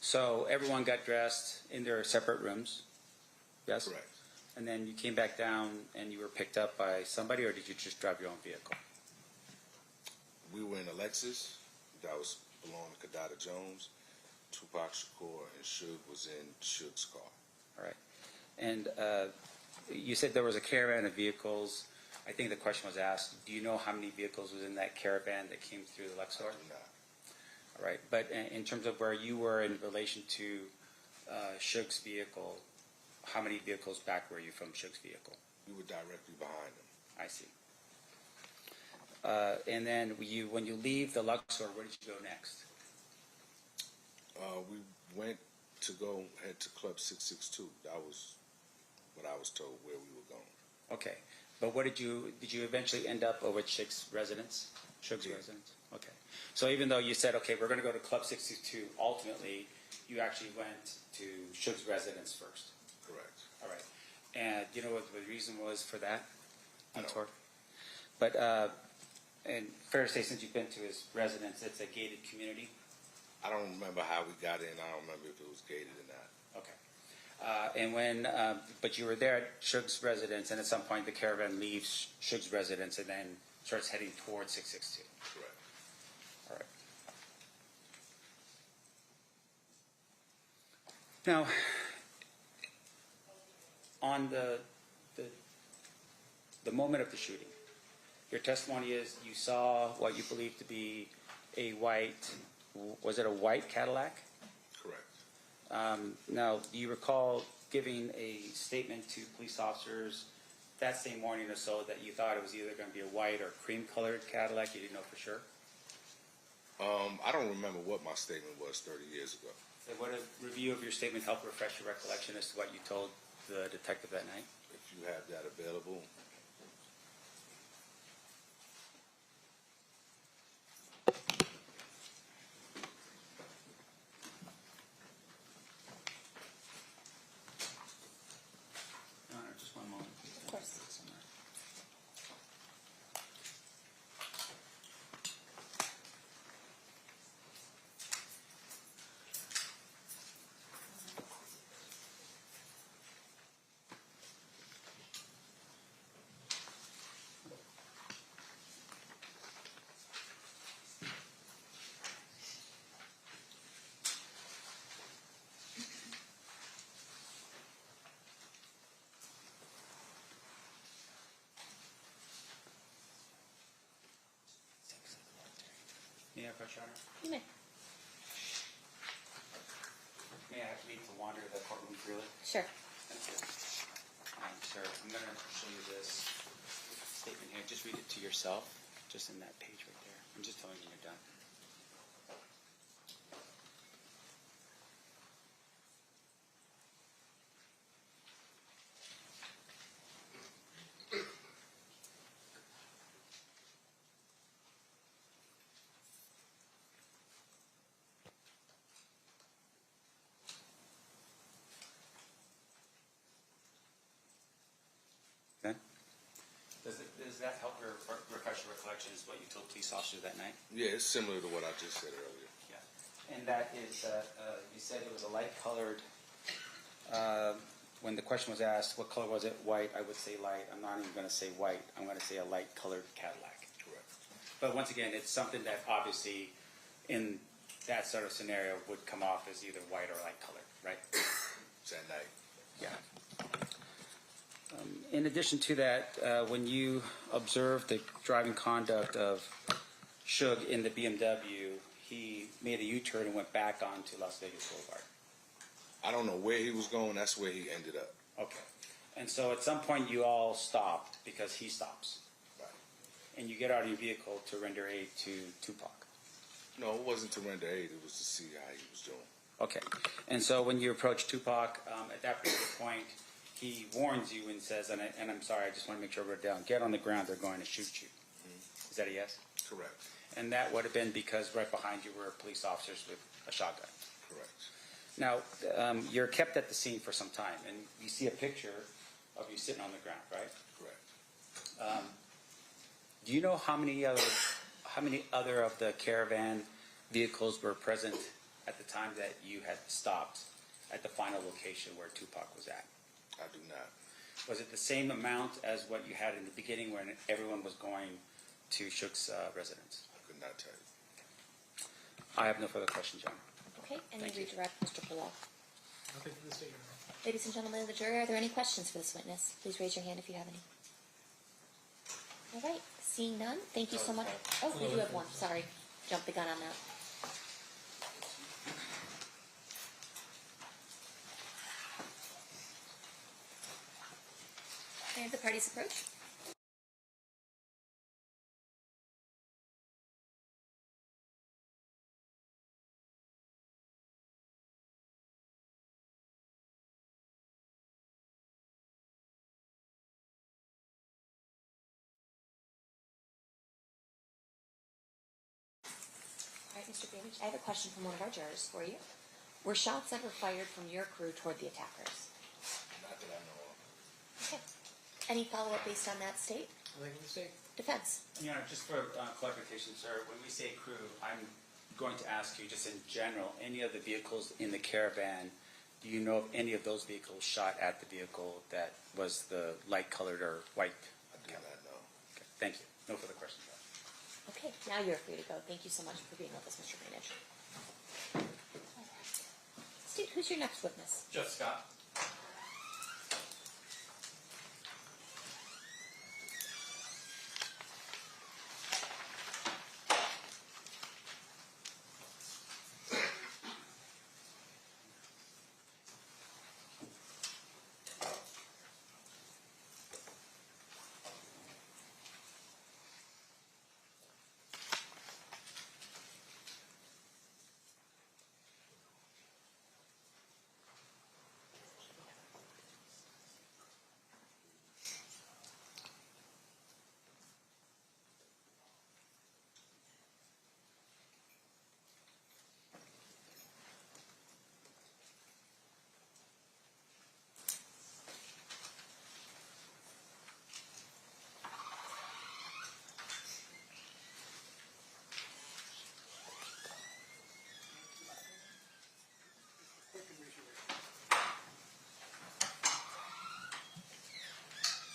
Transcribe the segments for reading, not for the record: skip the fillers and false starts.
So everyone got dressed in their separate rooms, yes? Correct. And then you came back down and you were picked up by somebody, or did you just drive your own vehicle? We were in a Lexus that was belonged to Kadada Jones. Tupac Shakur and Suge was in Suge's car. All right. And you said there was a caravan of vehicles. I think the question was asked, do you know how many vehicles was in that caravan that came through the Lexus? I do not. All right. But in terms of where you were in relation to Suge's vehicle, how many vehicles back were you from Suge's vehicle? We were directly behind him. I see. And then when you leave the Luxor, where did you go next? We went to head to Club 662. That was what I was told where we were going. Okay. But did you eventually end up over at Suge's residence? Suge's residence? Okay. So even though you said, okay, we're going to go to Club 662, ultimately, you actually went to Suge's residence first. Correct. All right. And do you know what the reason was for that? No. But, and fair to say, since you've been to his residence, it's a gated community? I don't remember how we got in. I don't remember if it was gated or not. Okay. But you were there at Suge's residence, and at some point the caravan leaves Suge's residence and then starts heading towards 662. Correct. All right. Now, on the moment of the shooting, your testimony is you saw what you believe to be a white, was it a white Cadillac? Correct. Now, do you recall giving a statement to police officers that same morning or so that you thought it was either going to be a white or cream-colored Cadillac? You didn't know for sure? I don't remember what my statement was 30 years ago. So would a review of your statement help refresh your recollection as to what you told the detective that night? If you have that available. Just one moment. Of course. May I approach, Your Honor? You may. May I have leave to wander the courtroom freely? Sure. Thank you. Sir, I'm going to show you this statement here. Just read it to yourself, just in that page right there. I'm just telling you you're done. Okay. Does that help refresh your recollection as what you told police officers that night? Yeah, it's similar to what I just said earlier. Yeah. And that is, you said it was a light colored, when the question was asked, what color was it? White, I would say light. I'm not even going to say white. I'm going to say a light colored Cadillac. Correct. But once again, it's something that obviously in that sort of scenario would come off as either white or light colored, right? It's at night. Yeah. In addition to that, when you observed the driving conduct of Suge in the BMW, he made a U-turn and went back onto Las Vegas Boulevard. I don't know where he was going. That's where he ended up. Okay. And so at some point you all stopped because he stops. Right. And you get out of your vehicle to render aid to Tupac. No, it wasn't to render aid. It was to see how he was doing. Okay. And so when you approach Tupac, at that particular point, he warns you and says, and I'm sorry, I just want to make sure we're down, get on the ground, they're going to shoot you. Mm-hmm. Is that a yes? Correct. And that would have been because right behind you were police officers with a shotgun. Correct. Now, you're kept at the scene for some time, and you see a picture of you sitting on the ground, right? Correct. Do you know how many other of the caravan vehicles were present at the time that you had stopped at the final location where Tupac was at? I do not. Was it the same amount as what you had in the beginning when everyone was going to Shook's residence? I could not tell you. I have no further questions, John. Okay, and Thank you you. redirect Mr. Palal. Nothing for the state, Your Honor. Ladies and gentlemen of the jury, are there any questions for this witness? Please raise your hand if you have any. All right, seeing none, thank you so much. Oh, we do have one, sorry. Jumped the gun on that. May I have the parties approach? All right, Mr. Greenwich, I have a question from one of our jurors for you. Were shots ever fired from your crew toward the attackers? Not that I know of. Okay. Any follow-up based on that state? Nothing for the state. Defense? Your Honor, just for clarification, sir, when we say crew, I'm going to ask you just in general, any of the vehicles in the caravan, do you know of any of those vehicles shot at the vehicle that was the light-colored or white? I do not know. Okay, thank you. No further questions. Okay, now you're free to go. Thank you so much for being with us, Mr. Greenwich. Steve, who's your next witness? Jeff Scott.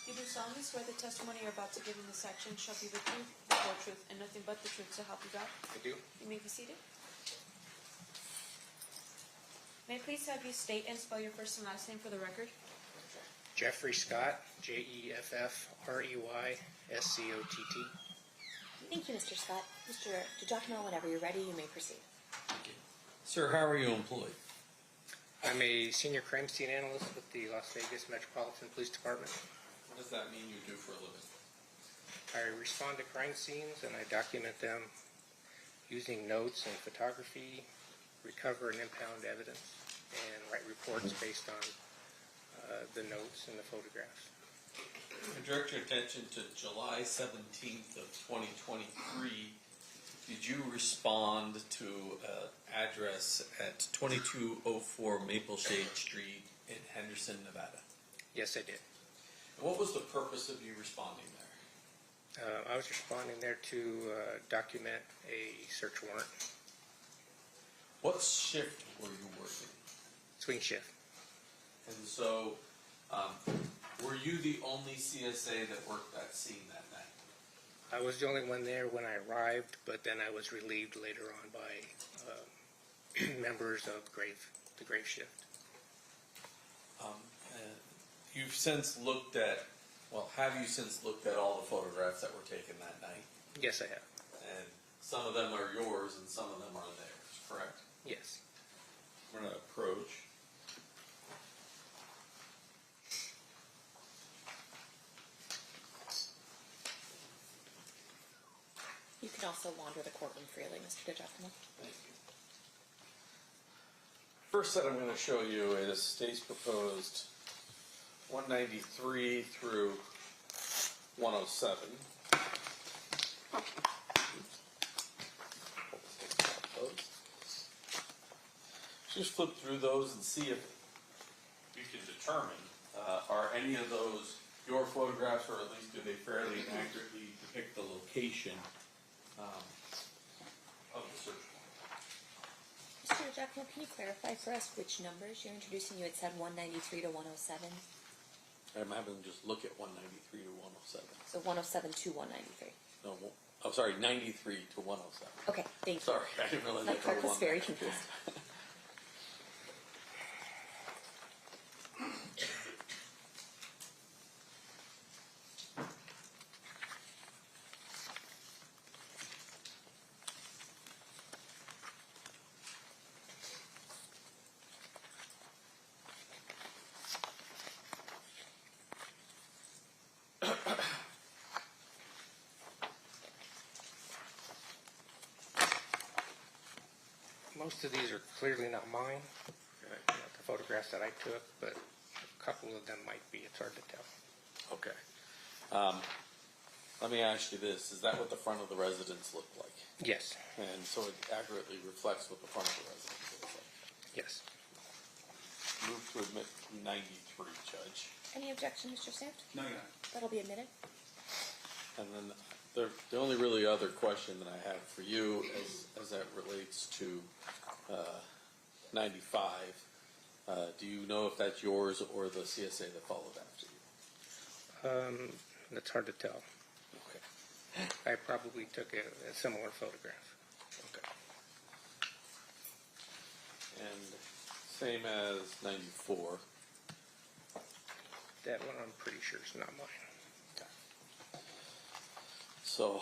You do solemnly swear the testimony you're about to give in this section shall be the truth, the whole truth, and nothing but the truth, so help you God? I do. You may be seated. May I please have you state and spell your first and last name for the record? Jeffrey Scott, Jeffrey Scott. Thank you, Mr. Scott. Mr. DiGiacomo, whenever you're ready, you may proceed. Sir, how are you employed? I'm a senior crime scene analyst with the Las Vegas Metropolitan Police Department. What does that mean you do for a living? I respond to crime scenes and I document them using notes and photography, recover and impound evidence, and write reports based on the notes and the photographs. I direct your attention to July 17th of 2023. Did you respond to an address at 2204 Maple Shade Street in Henderson, Nevada? Yes, I did. What was the purpose of you responding there? I was responding there to document a search warrant, What shift were you working? swing shift. And so, were you the only CSA that worked that scene that night? I was the only one there when I arrived, but then I was relieved later on by members of the grave shift. You've since looked at, have you since looked at all the photographs that were taken that night? Yes, I have. And some of them are yours and some of them are theirs, correct? Yes. We're going to approach. You can also wander the courtroom freely, Mr. DiGiacomo. Thank you. First set I'm going to show you is state's proposed 193 through 107. Just flip through those and see if you can determine are any of those your photographs, or at least do they fairly and accurately depict the location of the search warrant. Mr. Mr. Giacomo, can you clarify for us which numbers you're introducing? You had said 193 to 107. I'm having them just look at 193 to 107. So 107 to 193. No, I'm sorry, 93 to 107. Okay, thank you. Sorry, I didn't realize My that clerk was was very confused. Most of these are clearly not mine, not the photographs that I took, but a couple of them might be. It's hard to tell. Okay. Let me ask you this. Is that what the front of the residence looked like? Yes, And so it accurately reflects what the front of the residence looks like. yes. Move to admit 93, Judge. Any objection, Mr. Stamp? No, you're not. That'll be admitted. And then the only really other question that I have for you as that relates to 95, do you know if that's yours or the CSA that followed after you? That's hard to tell. Okay. I probably took a similar photograph. Okay. And same as 94. That one I'm pretty sure is not mine. So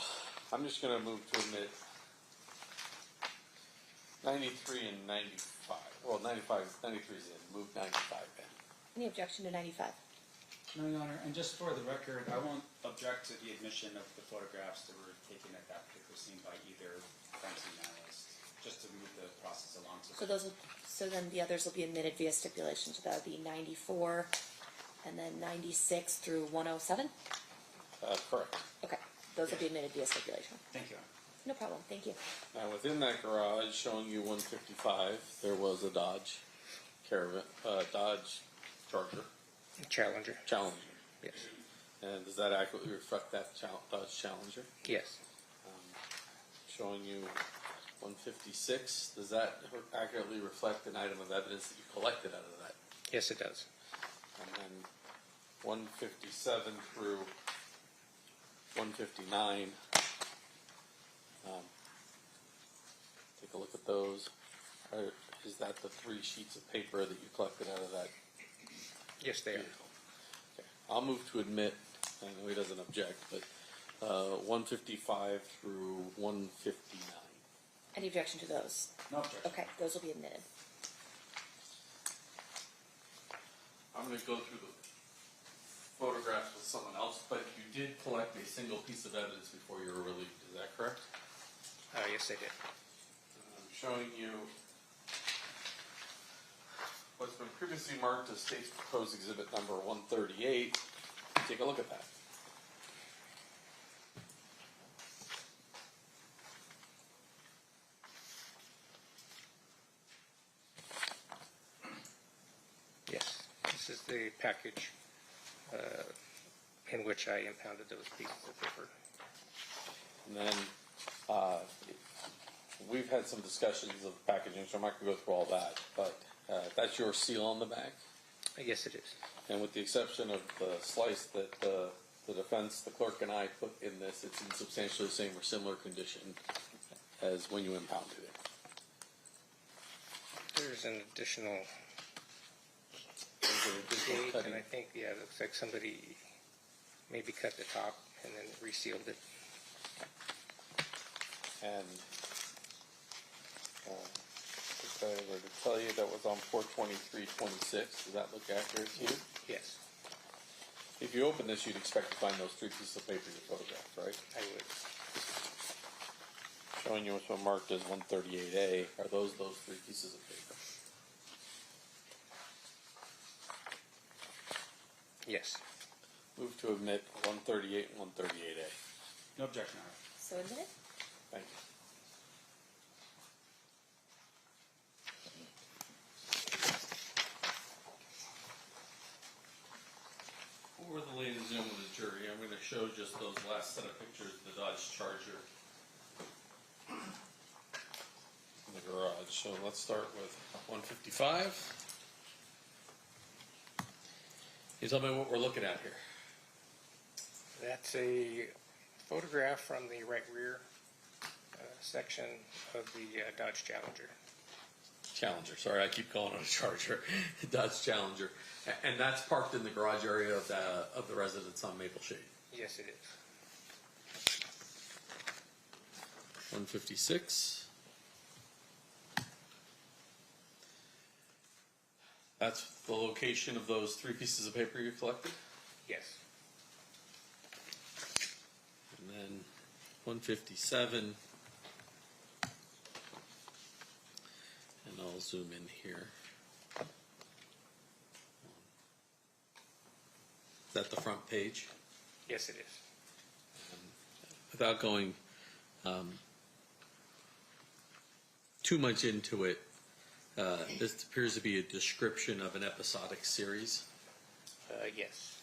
I'm just going to move to admit 93 and 95. Well, 93 is in. Move 95 in. Any objection to 95? No, Your Honor, and just for the record, I won't object to the admission of the photographs that were taken at that particular scene by either crime scene analyst, just to move the process along. So then the others will be admitted via stipulation. So that would be 94 and then 96 through 107? Correct. Okay, those will be admitted via stipulation. Thank you, Your Honor. No problem, thank you. Now, within that garage, showing you 155, there was a Dodge Caravan, Dodge Charger, Challenger. Challenger. Yes. And does that accurately reflect that Dodge Challenger? Yes. Showing you 156, does that accurately reflect an item of evidence that you collected out of that? Yes, it does. And then 157 through 159. Take a look at those. Is that the 3 sheets of paper that you collected out of that Yes, they are. vehicle? Okay. I'll move to admit, I know he doesn't object, but 155 through 159. Any objection to those? No objection. Okay, those will be admitted. I'm going to go through the photographs with someone else, but you did collect a single piece of evidence before you were relieved. Is that correct? Yes, they did. I'm showing you what's been previously marked as State's Proposed Exhibit number 138. Take a look at that. Yes. This is the package in which I impounded those pieces of paper. And then we've had some discussions of packaging, so I'm not going to go through all that, but that's your seal on the back. Yes, it is. And with the exception of the slice that the defense, the clerk, and I put in this, it's in substantially the same or similar condition as when you impounded it. There's an additional Is there additional date, cutting? and I think, yeah, it looks like somebody maybe cut the top and then resealed it. And if I were to tell you that was on 4/23/26, does that look accurate to you? Yes, If you open this, you'd expect to find those 3 pieces of paper you photographed, right? I would. Showing you what's been marked as 138A. Are those 3 pieces of paper? Yes. Move to admit 138 and 138A. No objection, Your Honor. So admitted? Thank you. For the ladies and gentlemen of the jury, I'm going to show just those last set of pictures of the Dodge Charger in the garage. So let's start with 155. Can you tell me what we're looking at here? That's a photograph from the right rear section of the Dodge Challenger. Challenger. Sorry, I keep calling it a Charger. Dodge Challenger. And that's parked in the garage area of the residence on Maple Shade. Yes, it is. 156. That's the location of those 3 pieces of paper you collected? Yes. And then 157. And I'll zoom in here. Is that the front page? Yes, it is. Without going too much into it, this appears to be a description of an episodic series. Yes.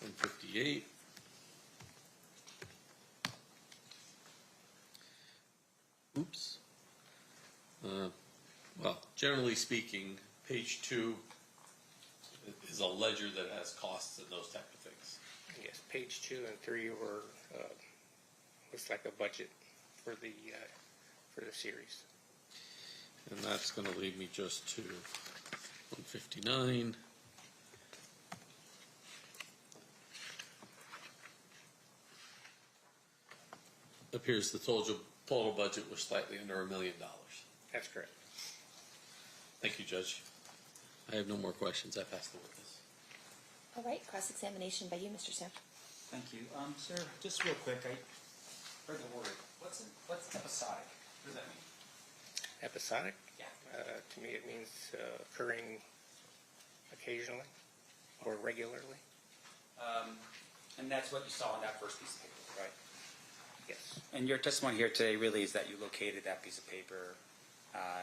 158. Oops. Well, generally speaking, page 2 is a ledger that has costs and those type of things. Yes, page 2 and 3 were looks like a budget for the series. And that's going to lead me just to 159. Appears the total budget was slightly under $1 million. That's correct. Thank you, Judge. I have no more questions. I pass the witness. All right, cross-examination by you, Mr. Sam. Thank you. Sir, just real quick, I heard the word. What's episodic? What does that mean? Episodic? Yeah. To me, it means occurring occasionally or regularly. And that's what you saw on that first piece of paper, right? Yes. And your testimony here today really is that you located that piece of paper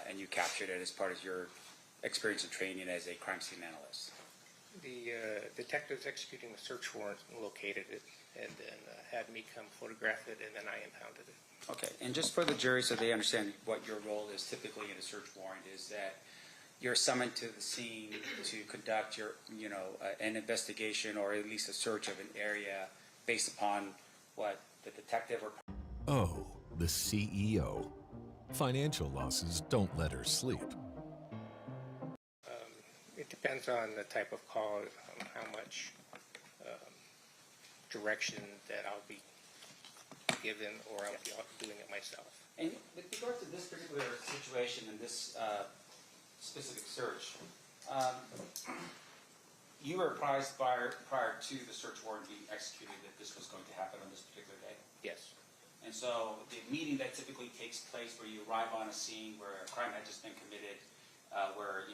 and you captured it as part of your experience and training as a crime scene analyst. The detectives executing the search warrant located it and then had me come photograph it, and then I impounded it. Okay, and just for the jury so they understand what your role is typically in a search warrant is that you're summoned to the scene to conduct an investigation or at least a search of an area based upon what the detective or... Oh, the CEO. Financial losses don't let her sleep. It depends on the type of call, how much direction that I'll be given, or I'll be doing it myself. And with regard to this particular situation and this specific search, you were apprised prior to the search warrant being executed that this was going to happen on this particular day? Yes. And so the meeting that typically takes place where you arrive on a scene where a crime had just been committed, where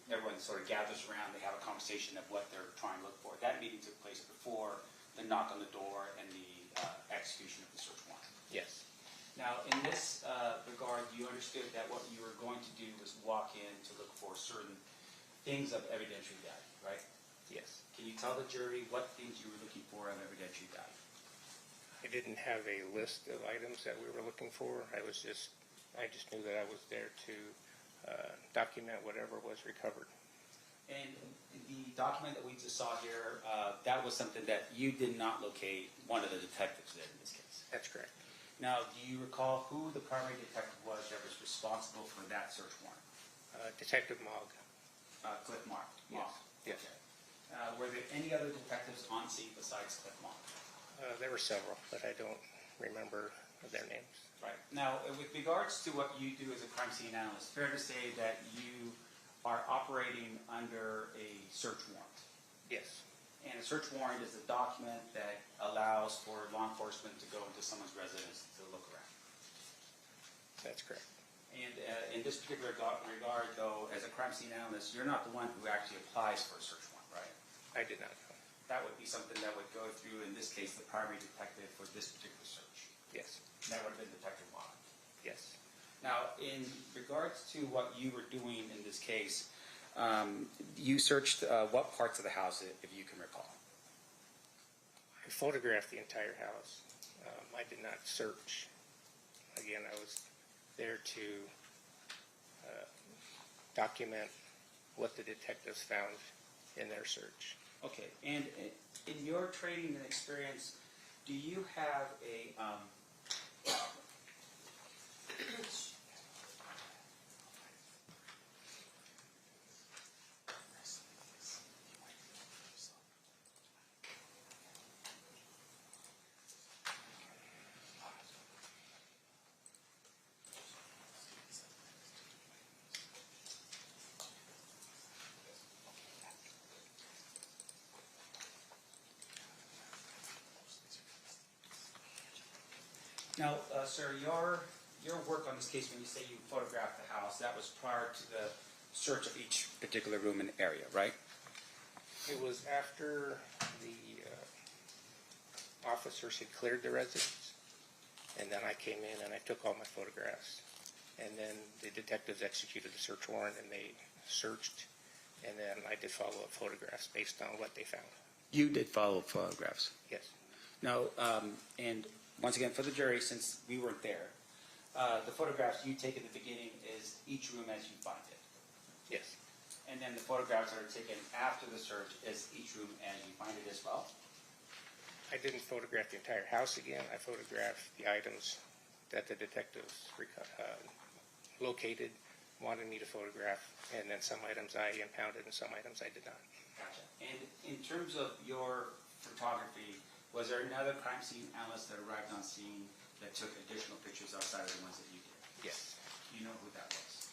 everyone sort of gathers around, they have a conversation of what they're trying to look for. That meeting took place before the knock on the door and the execution of the search warrant. Yes. Now, in this regard, you understood that what you were going to do was walk in to look for certain things of evidentiary value, right? Yes. Can you tell the jury what things you were looking for of evidentiary value? I didn't have a list of items that we were looking for. I just knew that I was there to document whatever was recovered. And the document that we just saw here, that was something that you did not locate, one of the detectives did in this case. That's correct. Now, do you recall who the primary detective was that was responsible for that search warrant? Detective Mogg. Cliff Mark. Yes. Yes. Okay. Were there any other detectives on scene besides Cliff Mark? There were several, but I don't remember their names. Right. Now, with regards to what you do as a crime scene analyst, fair to say that you are operating under a search warrant. Yes. And a search warrant is a document that allows for law enforcement to go into someone's residence to look around. That's correct. And in this particular regard, though, as a crime scene analyst, you're not the one who actually applies for a search warrant, right? I did not know. That would be something that would go through, in this case, the primary detective for this particular search. Yes. And that would have been Detective Watt. Yes. Now, in regards to what you were doing in this case, you searched what parts of the house, if you can recall? I photographed the entire house I did not search. Again, I was there to document what the detectives found in their search. Okay, and in your training and experience, do you have a, now, sir, your work on this case, when you say you photographed the house, that was prior to the search of each particular room and area, right? It was after the officers had cleared the residence, and then I came in and I took all my photographs. And then the detectives executed the search warrant and they searched, and then I did follow-up photographs based on what they found. You did follow photographs. Yes. Now, and once again, for the jury, since we weren't there, the photographs you take at the beginning is each room as you find it. Yes. And then the photographs that are taken after the search is each room as you find it as well? I didn't photograph the entire house again. I photographed the items that the detectives located, wanted me to photograph, and then some items I impounded and some items I did not. Gotcha. And in terms of your photography, was there another crime scene analyst that arrived on scene that took additional pictures outside of the ones that you did? Yes. Do you know who that was?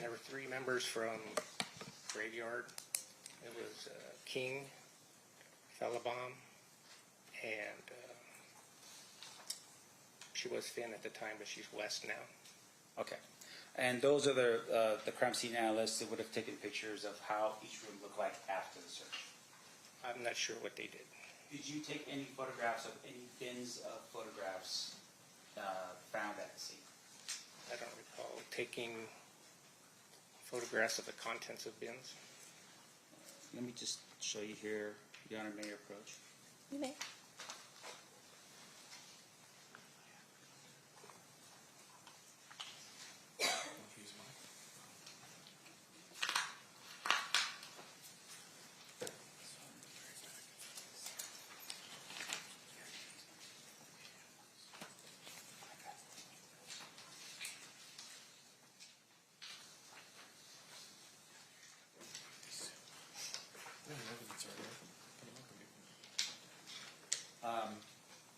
There were 3 members from Graveyard. It was King, Fellabom, and she was Finn at the time, but she's West now. Okay. And those are the crime scene analysts that would have taken pictures of how each room looked like after the search. I'm not sure what they did. Did you take any photographs of any bins of photographs found at the scene? I don't recall taking photographs of the contents of bins. Let me just show you here. Your Honor, may I approach? You may.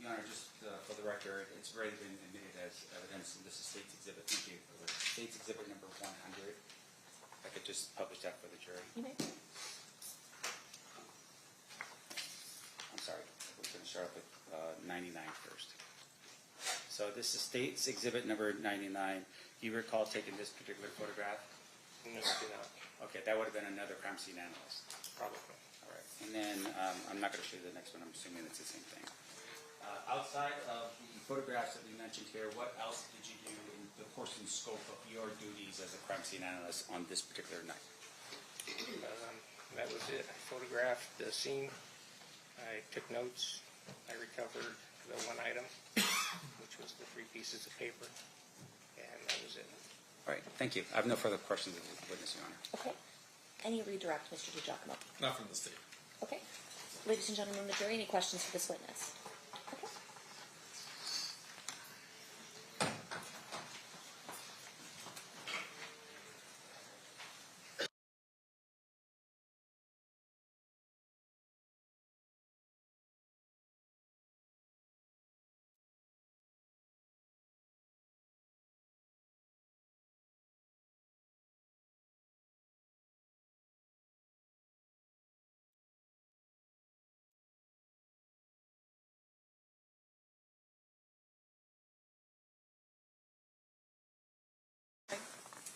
Your Honor, just for the record, it's already been admitted as evidence, and this is State's Exhibit. Thank you for the State's Exhibit number 100. If I could just publish that for the jury. You may. I'm sorry, we're going to start off with 99 first. So this is State's Exhibit number 99. Do you recall taking this particular photograph? No, I did not. Okay, that would have been another crime scene analyst. Probably. All right, and then I'm not going to show you the next one. I'm assuming it's the same thing. Outside of the photographs that we mentioned here, what else did you do in the course and scope of your duties as a crime scene analyst on this particular night? That was it. I photographed the scene. I took notes. I recovered the one item, which was the 3 pieces of paper, and that was it. All right, thank you. I have no further questions of the witness, Your Honor. Okay. Any redirect, Mr. DiGiacomo? Not from the state. Okay. Ladies and gentlemen of the jury, any questions for this witness? Okay.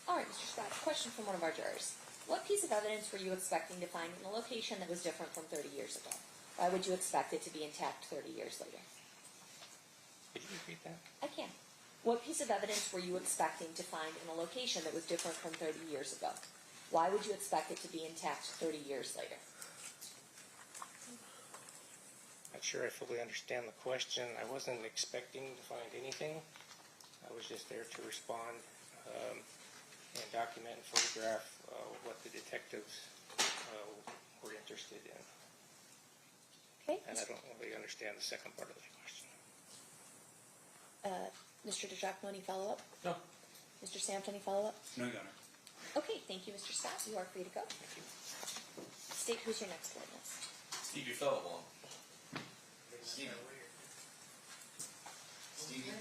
All right, Mr. Scott, question from one of our jurors. What piece of evidence were you expecting to find in a location that was different from 30 years ago? Why would you expect it to be intact 30 years later? Could you repeat that? I can. What piece of evidence were you expecting to find in a location that was different from 30 years ago? Why would you expect it to be intact 30 years later? Not sure I fully understand the question. I wasn't expecting to find anything. I was just there to respond and document and photograph what the detectives were interested in. Okay. And I don't really understand the second part of the question. Mr. DeJacque, any follow-up? No. Mr. Sampt, any follow-up? No, Your Honor. Okay, thank you, Mr. Scott. You are free to go. Thank you. State who's your next witness. Stevie Fellbaum. Stevie. Stevie.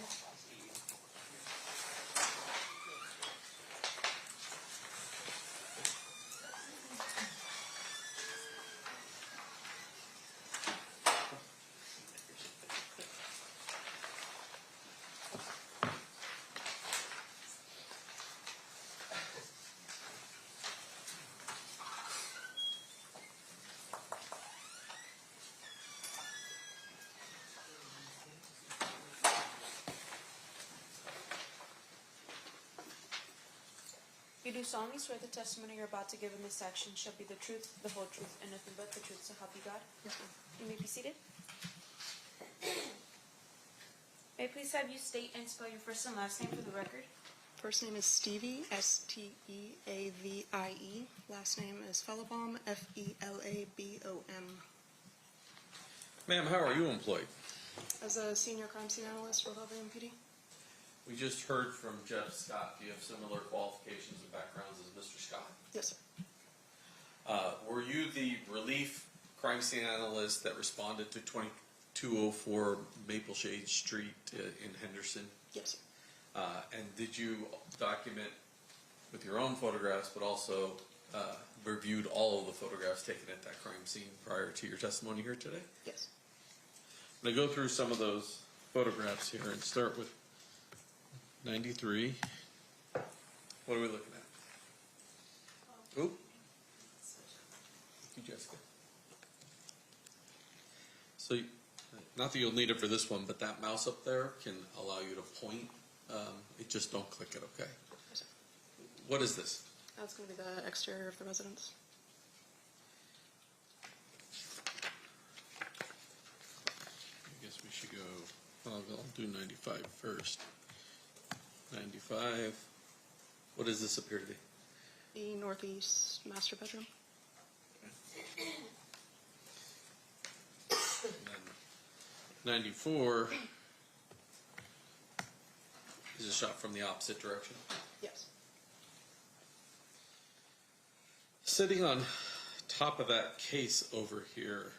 You do solemnly swear the testimony you're about to give in this action shall be the truth, the whole truth, and nothing but the truth, so help you God? Yes, ma'am. You may be seated. May I please have you state and spell your first and last name for the record? First name is Stevie, Steavie. Last name is Fellbaum, Felabom. Ma'am, how are you employed? As a senior crime scene analyst with LVMPD. We just heard from Jeff Scott. Do you have similar qualifications and backgrounds as Mr. Scott? Yes, sir. Were you the relief crime scene analyst that responded to 2204 Maple Shade Street in Henderson? Yes, sir. And did you document with your own photographs, but also reviewed all of the photographs taken at that crime scene prior to your testimony here today? Yes. I'm going to go through some of those photographs here and start with 93. What are we looking at? Oop. Thank you, Jessica. So, not that you'll need it for this one, but that mouse up there can allow you to point. It just don't click it, okay? Yes, sir. What is this? That's going to be the exterior of the residence. I guess we should go, I'll do 95 first. 95. What does this appear to be? The northeast master bedroom. And then 94 is a shot from the opposite direction. Yes. Sitting on top of that case over here,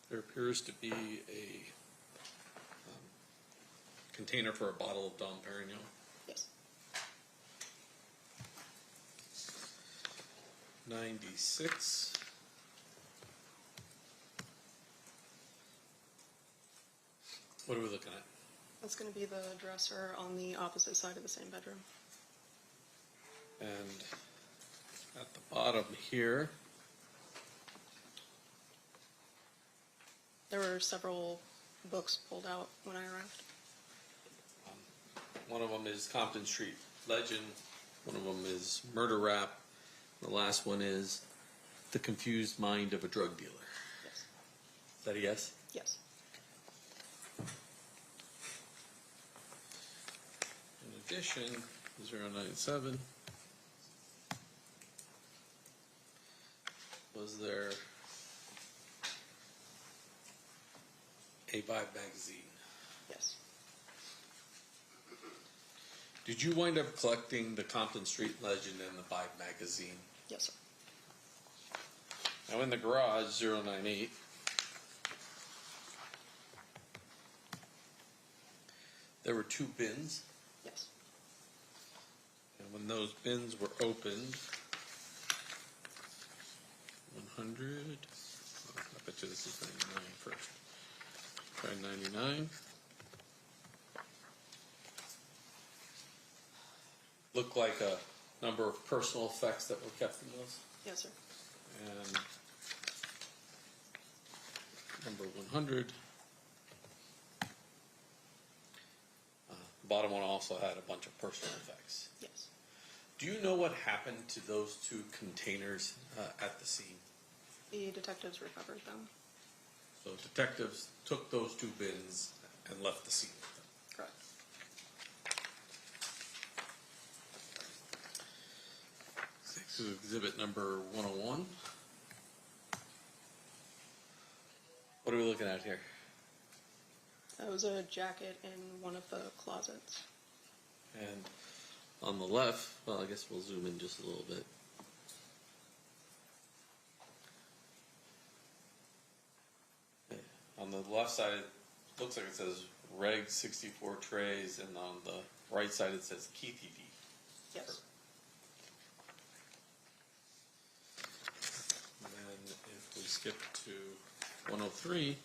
there appears to be a container for a bottle of Dom Perignon. Yes. 96. What are we looking at? That's going to be the dresser on the opposite side of the same bedroom. And at the bottom here, There were several books pulled out when I arrived. one of them is Compton Street Legend, one of them is Murder Rap, the last one is The Confused Mind of a Drug Dealer. Yes. Is that a yes? Yes. In addition, 097, was there a Vibe magazine? Yes. Did you wind up collecting the Compton Street Legend and the Vibe magazine? Yes, sir. Now in the garage, 098, there were two bins, Yes. and when those bins were opened, 100, I bet you this is 99 first. Try 99. Looked like a number of personal effects that were kept in those. Yes, sir. And number 100. The bottom one also had a bunch of personal effects. Yes. Do you know what happened to those two containers at the scene? The detectives recovered them. So detectives took those two bins and left the scene with them. Correct. This is exhibit number 101. What are we looking at here? That was a jacket in one of the closets. And on the left, well, I guess we'll zoom in just a little bit. Okay. On the left side, it looks like it says Reg 64 trays, and on the right side it says Keithy D. Yes. And then if we skip to 103,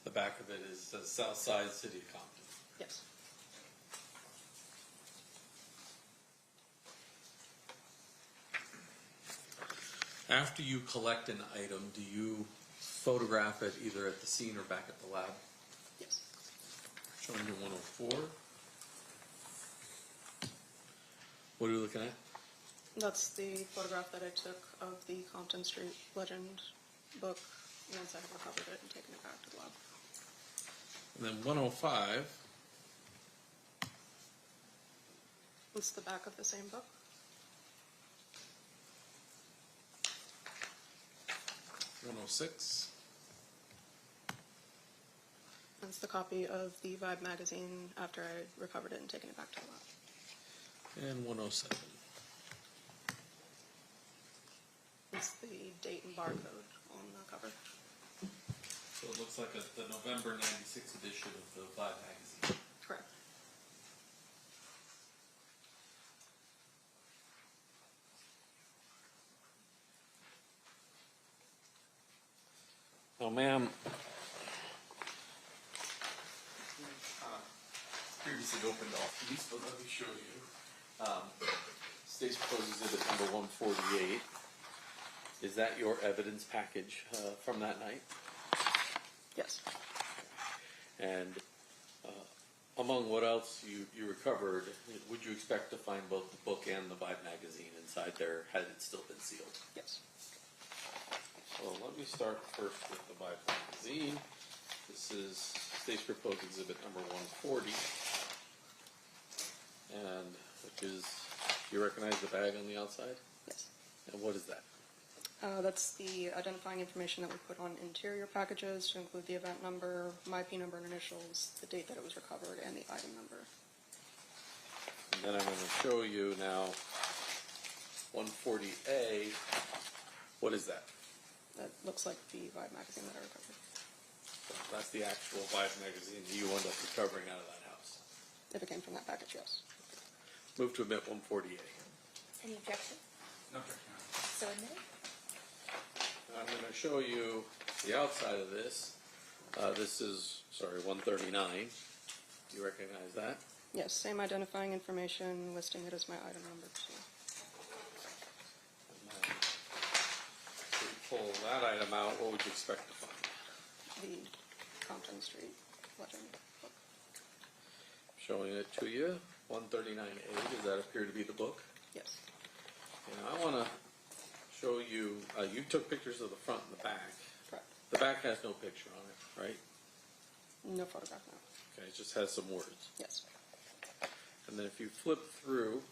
the back of it is South Side City of Compton. Yes. After you collect an item, do you photograph it either at the scene or back at the lab? Yes. Showing you 104. What are you looking at? That's the photograph that I took of the Compton Street Legend book once I had recovered it and taken it back to the lab. And then 105. It's the back of the same book. 106. That's the copy of the Vibe magazine after I recovered it and taken it back to the lab. And 107. It's the date and barcode on the cover. So it looks like the November 96 edition of the Vibe magazine. Correct. Oh, ma'am. Previously opened off these, but let me show you. State's proposed exhibit number 148. Is that your evidence package from that night? Yes. And among what else you recovered, would you expect to find both the book and the Vibe magazine inside there had it still been sealed? Yes. So let me start first with the Vibe magazine. This is State's proposed exhibit number 140. And which is, you recognize the bag on the outside? Yes. And what is that? That's the identifying information that we put on interior packages to include the event number, my P number and initials, the date that it was recovered, and the item number. And then I'm going to show you now 140A. What is that? That looks like the Vibe magazine that I recovered. So that's the actual Vibe magazine that you end up recovering out of that house. If it came from that package, yes. Move to admit 140A. Any objection? No objection. So admitted. I'm going to show you the outside of this. This is, 139. Do you recognize that? Yes, same identifying information, listing it as my item number too. And then if we pull that item out, what would you expect to find? The Compton Street Legend book. Showing it to you. 139A. Does that appear to be the book? Yes. And I want to show you, you took pictures of the front and the back. Correct. The back has no picture on it, right? No photograph now. Okay, it just has some words. Yes. And then if you flip through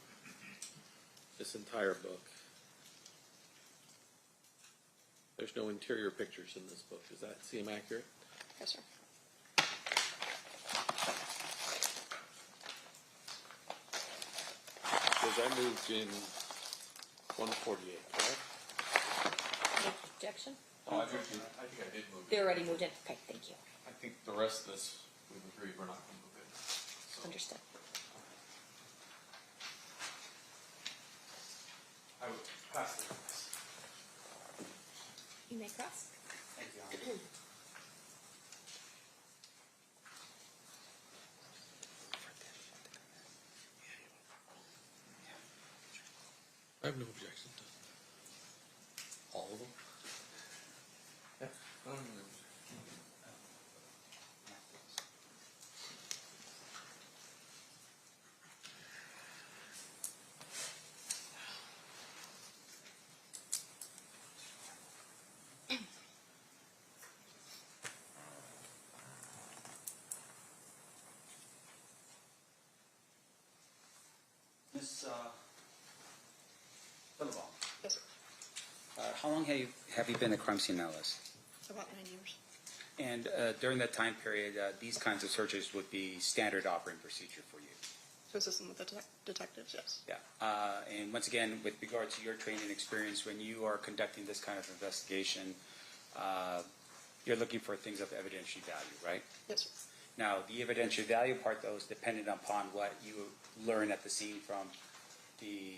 this entire book, there's no interior pictures in this book. Does that seem accurate? Yes, sir. Because I moved in 148, correct? Any objection? Oh, I think I did move They already moved in. Okay, thank you. I think the rest of this, we've agreed we're not going to move in. So Understood. I would pass the this. You may cross. Thank you, Honor. I have no objection to all of them. Yeah, I don't have an objection. Billabong. Yes, sir. How long have you been a crime scene analyst? About 9 years. And during that time period, these kinds of searches would be standard operating procedure for you. To assist them with the detectives, yes. Yeah. And once again, with regard to your training experience, when you are conducting this kind of investigation, you're looking for things of evidentiary value, right? Yes, sir. Now, the evidentiary value part, though, is dependent upon what you learn at the scene from the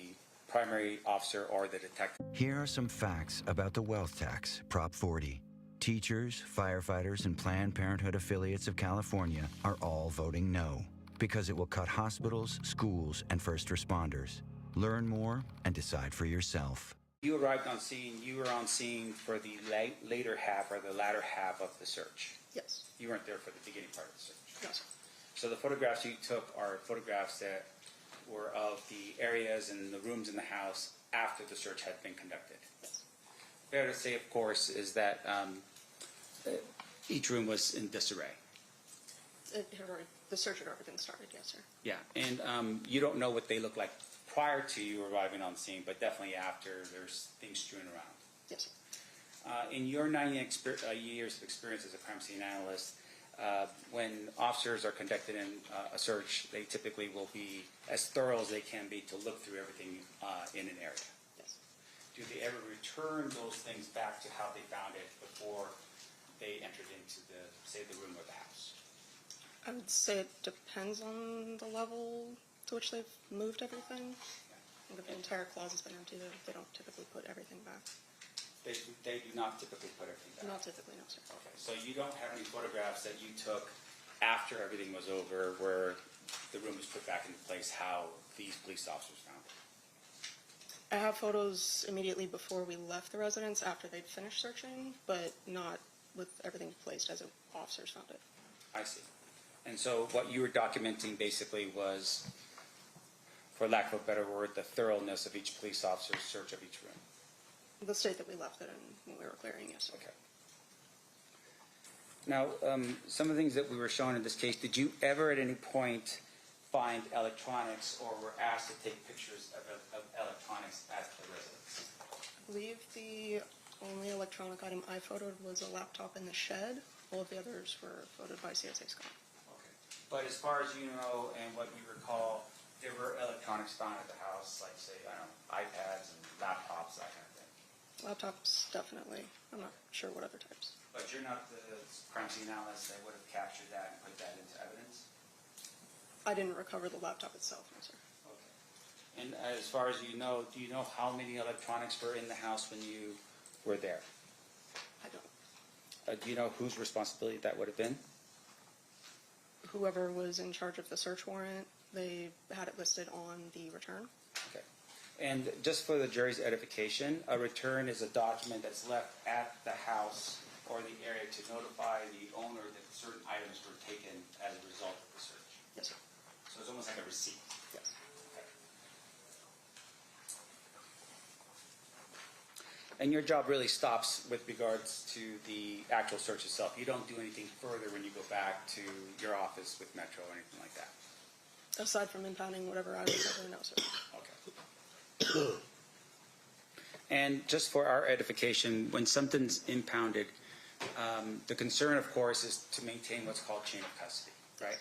primary officer or the detective. Here are some facts about the wealth tax, Prop 40. Teachers, firefighters, and Planned Parenthood affiliates of California are all voting no because it will cut hospitals, schools, and first responders. Learn more and decide for yourself. You arrived on scene, you were on scene for the later half or the latter half of the search. Yes. You weren't there for the beginning part of the search. No, sir. So the photographs you took are photographs that were of the areas and the rooms in the house after the search had been conducted. Yes. Fair to say, of course, is that each room was in disarray. The search had already been started, yes, sir. Yeah, and you don't know what they look like prior to you arriving on scene, but definitely after, there's things strewn around. Yes, sir. In your 9 years of experience as a crime scene analyst, when officers are conducting a search, they typically will be as thorough as they can be to look through everything in an area. Yes. Do they ever return those things back to how they found it before they entered into say, the room or the house? I would say it depends on the level to which they've moved everything. If the entire closet's been empty, they don't typically put everything back. They do not typically put everything back? Not typically, no, sir. Okay, so you don't have any photographs that you took after everything was over where the room was put back into place, how these police officers found it? I have photos immediately before we left the residence after they'd finished searching, but not with everything placed as officers found it. I see. And so what you were documenting basically was, for lack of a better word, the thoroughness of each police officer's search of each room. The state that we left it in when we were clearing, yes, sir. Okay. Now, some of the things that we were shown in this case, did you ever at any point find electronics or were asked to take pictures of electronics at the residence? I believe the only electronic item I photoed was a laptop in the shed. All of the others were photoed by CSA Scott. Okay. But as far as you know and what you recall, there were electronics found at the house, like say, I don't know, iPads and laptops, that kind of thing. Laptops, definitely. I'm not sure what other types. But you're not the crime scene analyst that would have captured that and put that into evidence? I didn't recover the laptop itself, no, sir. Okay. And as far as you know, do you know how many electronics were in the house when you were there? I don't. Do you know whose responsibility that would have been? Whoever was in charge of the search warrant, they had it listed on the return. Okay. And just for the jury's edification, a return is a document that's left at the house or the area to notify the owner that certain items were taken as a result of the search. Yes, sir. So it's almost like a receipt. Yes. Okay. And your job really stops with regards to the actual search itself. You don't do anything further when you go back to your office with Metro or anything like that. Aside from impounding whatever I recover, no, sir. Okay. And just for our edification, when something's impounded, the concern, of course, is to maintain what's called chain of custody, right?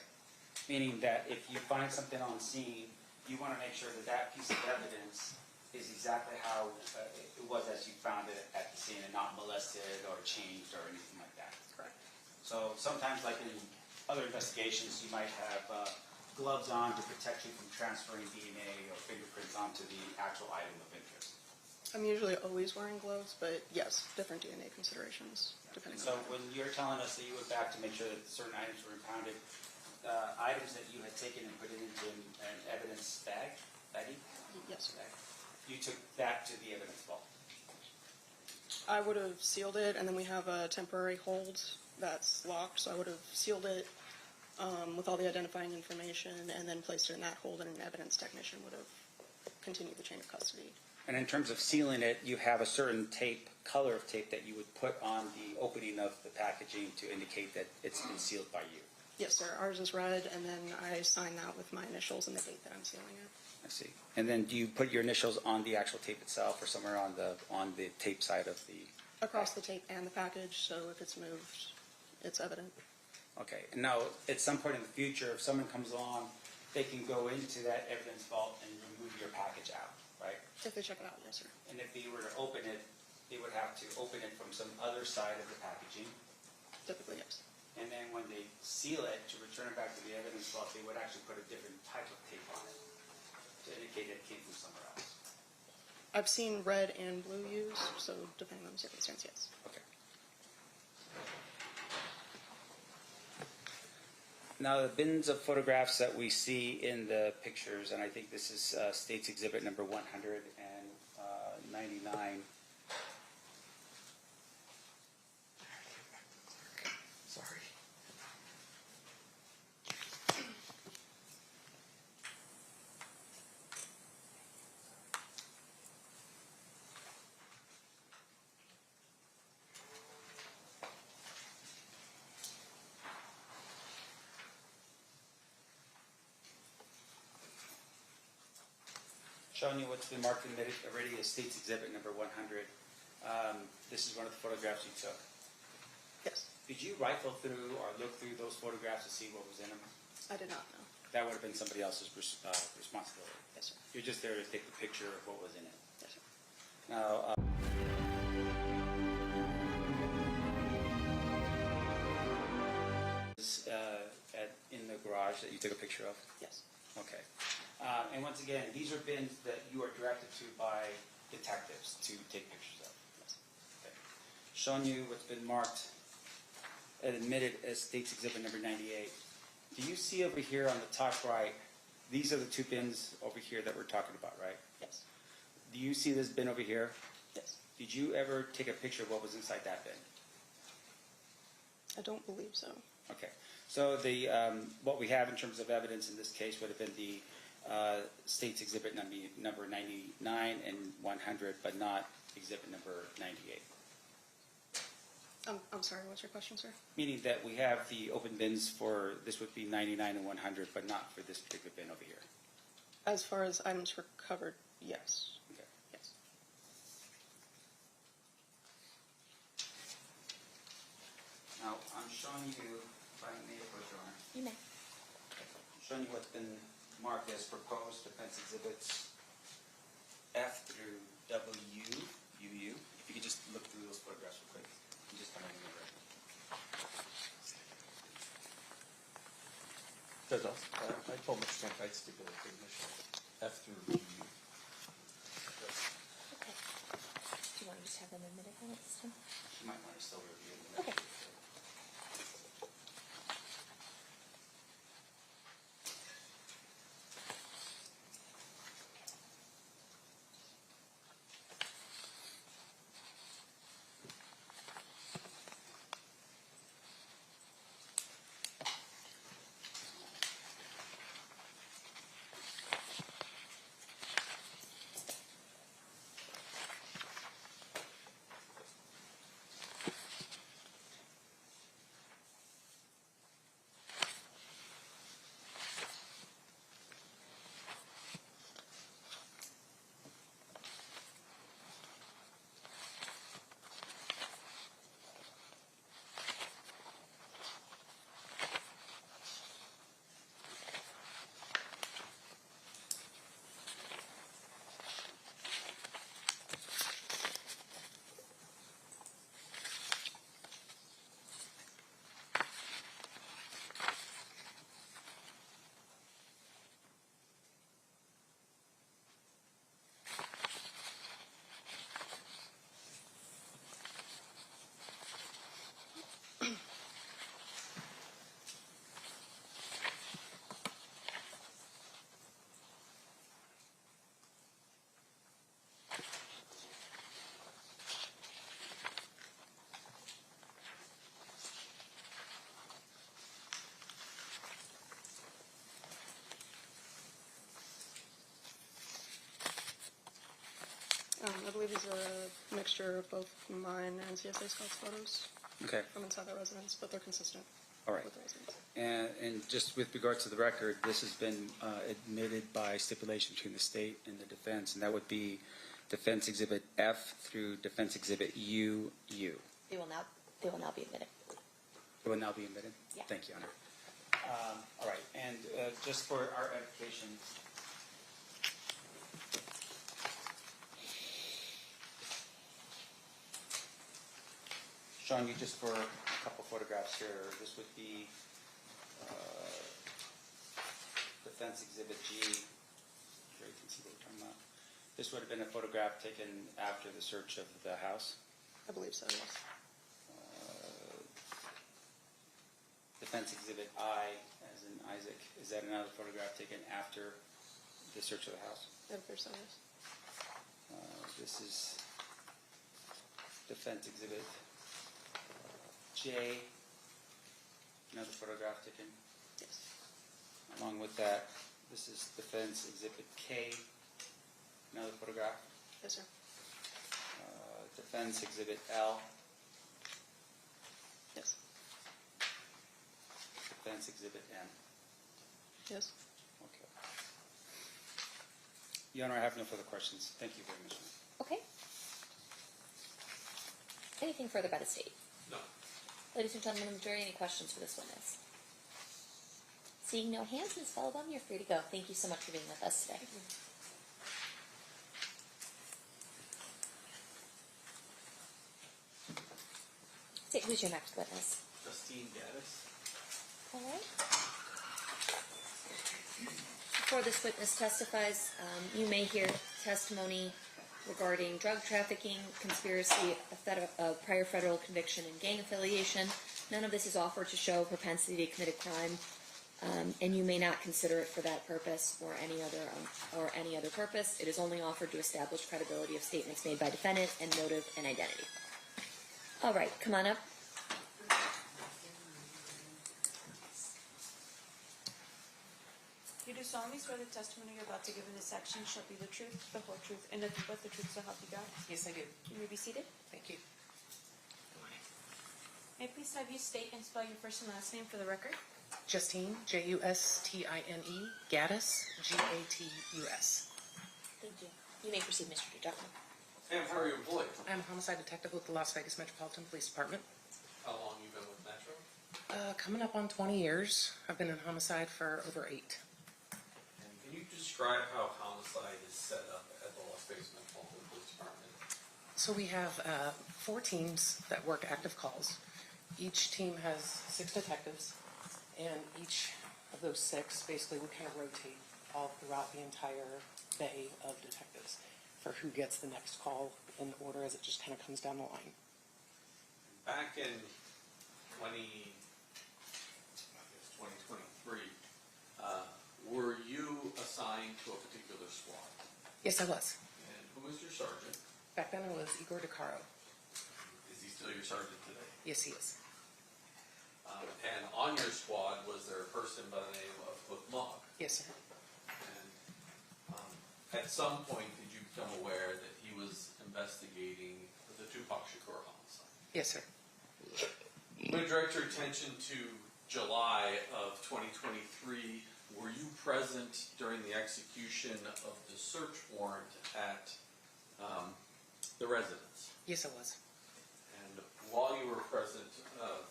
Meaning that if you find something on scene, you want to make sure that that piece of evidence is exactly how it was as you found it at the scene and not molested or changed or anything like that. Correct. So sometimes, like in other investigations, you might have gloves on to protect you from transferring DNA or fingerprints onto the actual item of interest. I'm usually always wearing gloves, but yes, different DNA considerations depending So on. when you're telling us that you went back to make sure that certain items were impounded, items that you had taken and put it into an evidence baggie? Yes, sir. You took that to the evidence vault. I would have sealed it, and then we have a temporary hold that's locked, so I would have sealed it with all the identifying information and then placed it in that hold, and an evidence technician would have continued the chain of custody. And in terms of sealing it, you have a certain tape, color of tape that you would put on the opening of the packaging to indicate that it's been sealed by you. Yes, sir. Ours is red, and then I sign that with my initials and the date that I'm sealing it. I see. And then do you put your initials on the actual tape itself or somewhere on the tape side of the? Across the tape and the package, so if it's moved, it's evident. Okay. And now, at some point in the future, if someone comes along, they can go into that evidence vault and remove your package out, right? If they check it out, yes, sir. And if they were to open it, they would have to open it from some other side of the packaging. Typically, yes. And then when they seal it, to return it back to the evidence vault, they would actually put a different type of tape on it to indicate that it came from somewhere else. I've seen red and blue used, so depending on the circumstance, yes. Okay. Now, the bins of photographs that we see in the pictures, and I think this is State's Exhibit number 199. Sorry. Showing you what's been marked and admitted already as State's Exhibit number 100. This is one of the photographs you took. Yes. Did you rifle through or look through those photographs to see what was in them? I did not know. That would have been somebody else's responsibility. Yes, sir. You're just there to take the picture of what was in it. Yes, sir. Now, in the garage that you took a picture of? Yes. Okay. And once again, these are bins that you are directed to by detectives to take pictures of. Yes. Okay. Showing you what's been marked and admitted as State's Exhibit number 98. Do you see over here on the top right, these are the two bins over here that we're talking about, right? Yes. Do you see this bin over here? Yes. Did you ever take a picture of what was inside that bin? I don't believe so. Okay. So the what we have in terms of evidence in this case would have been the State's Exhibit number 99 and 100, but not Exhibit number 98. I'm sorry, what's your question, sir? Meaning that we have the open bins for, this would be 99 and 100, but not for this particular bin over here. As far as items recovered, yes. Okay. Yes. Now, I'm showing you, if I may approach your honor, You may. I'm showing you what's been marked as proposed defense exhibits F through W, UU. If you could just look through those photographs real quick. And just kind of remember it. Judge, I told Mr. Frank to go with the initial F through U. Okay. Do you want to just have them admitted on it this time? You might want to still review them. Okay. I believe these are a mixture of both mine and CSA Scott's photos Okay. from inside the residence, but they're consistent. All right. with those ones. And just with regard to the record, this has been admitted by stipulation between the state and the defense, and that would be Defense Exhibit F through Defense Exhibit UU. They will now be admitted. It will now be admitted? Yeah. Thank you, Honor. All right, and just for our edification, Sean, you just for a couple photographs here, this would be Defense Exhibit G. Sure you can see what we're talking about. This would have been a photograph taken after the search of the house. I believe so, yes. Defense Exhibit I, as in Isaac, is that another photograph taken after the search of the house? It appears so, yes. This is Defense Exhibit J, another photograph taken. Yes. Along with that, this is Defense Exhibit K, another photograph. Yes, sir. Defense Exhibit L, Yes. Defense Exhibit N. Yes. Okay. Your Honor, I have no further questions. Thank you very much. Okay. Anything further by the state? No. Ladies and gentlemen of the jury, any questions for this witness? Seeing no hands, Ms. Feldbaum, you're free to go. Thank you so much for being with us today. Say, who's your next witness? Justine Gaddis. All right. Before this witness testifies, you may hear testimony regarding drug trafficking, conspiracy, a prior federal conviction, and gang affiliation. None of this is offered to show propensity to commit a crime, and you may not consider it for that purpose or any other purpose. It is only offered to establish credibility of statements made by defendant and motive and identity. All right, come on up. You do solemnly swear the testimony you're about to give in this section shall be the truth, the whole truth, and nothing but the truth, so help you God. Yes, I do. You may be seated. Thank you. May I please have you state and spell your first and last name for the record? Justine, Justine, Gaddis, Gatus. Thank you. You may proceed, Mr. Duckman. Ma'am, how are you employed? I'm a homicide detective with the Las Vegas Metropolitan Police Department. How long you been with Metro? Coming up on 20 years. I've been in homicide for over 8. And can you describe how homicide is set up at the Las Vegas Metropolitan Police Department? So we have 4 teams that work active calls. Each team has 6 detectives, and each of those 6 basically we kind of rotate all throughout the entire bay of detectives for who gets the next call in order as it just kind of comes down the line. Back in 2023, were you assigned to a particular squad? Yes, I was. And who was your sergeant? Back then it was Igor DeCaro. Is he still your sergeant today? Yes, he is. And on your squad, was there a person by the name of Cliff Mogg? Yes, sir. And at some point, did you become aware that he was investigating the Tupac Shakur homicide? Yes, sir. I'm going to direct your attention to July of 2023. Were you present during the execution of the search warrant at the residence? Yes, I was. And while you were present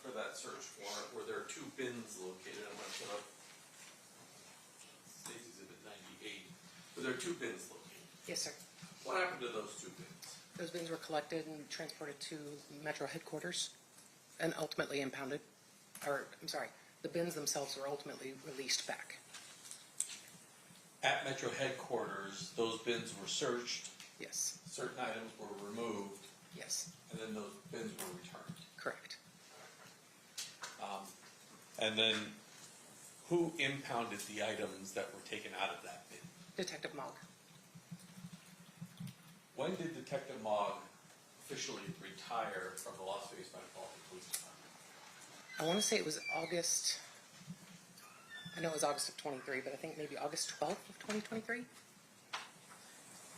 for that search warrant, were there 2 bins located? I'm going to put up State's Exhibit 98. Were there 2 bins located? Yes, sir. What happened to those 2 bins? Those bins were collected and transported to Metro headquarters and ultimately impounded. Or, I'm sorry, the bins themselves were ultimately released back. At Metro headquarters, those bins were searched, Yes. certain items were removed, Yes. and then those bins were returned. Correct. And then who impounded the items that were taken out of that bin? Detective Mogg. When did Detective Mogg officially retire from the Las Vegas Metropolitan Police Department? I want to say it was August, I know it was August of 23, but I think maybe August 12th of 2023?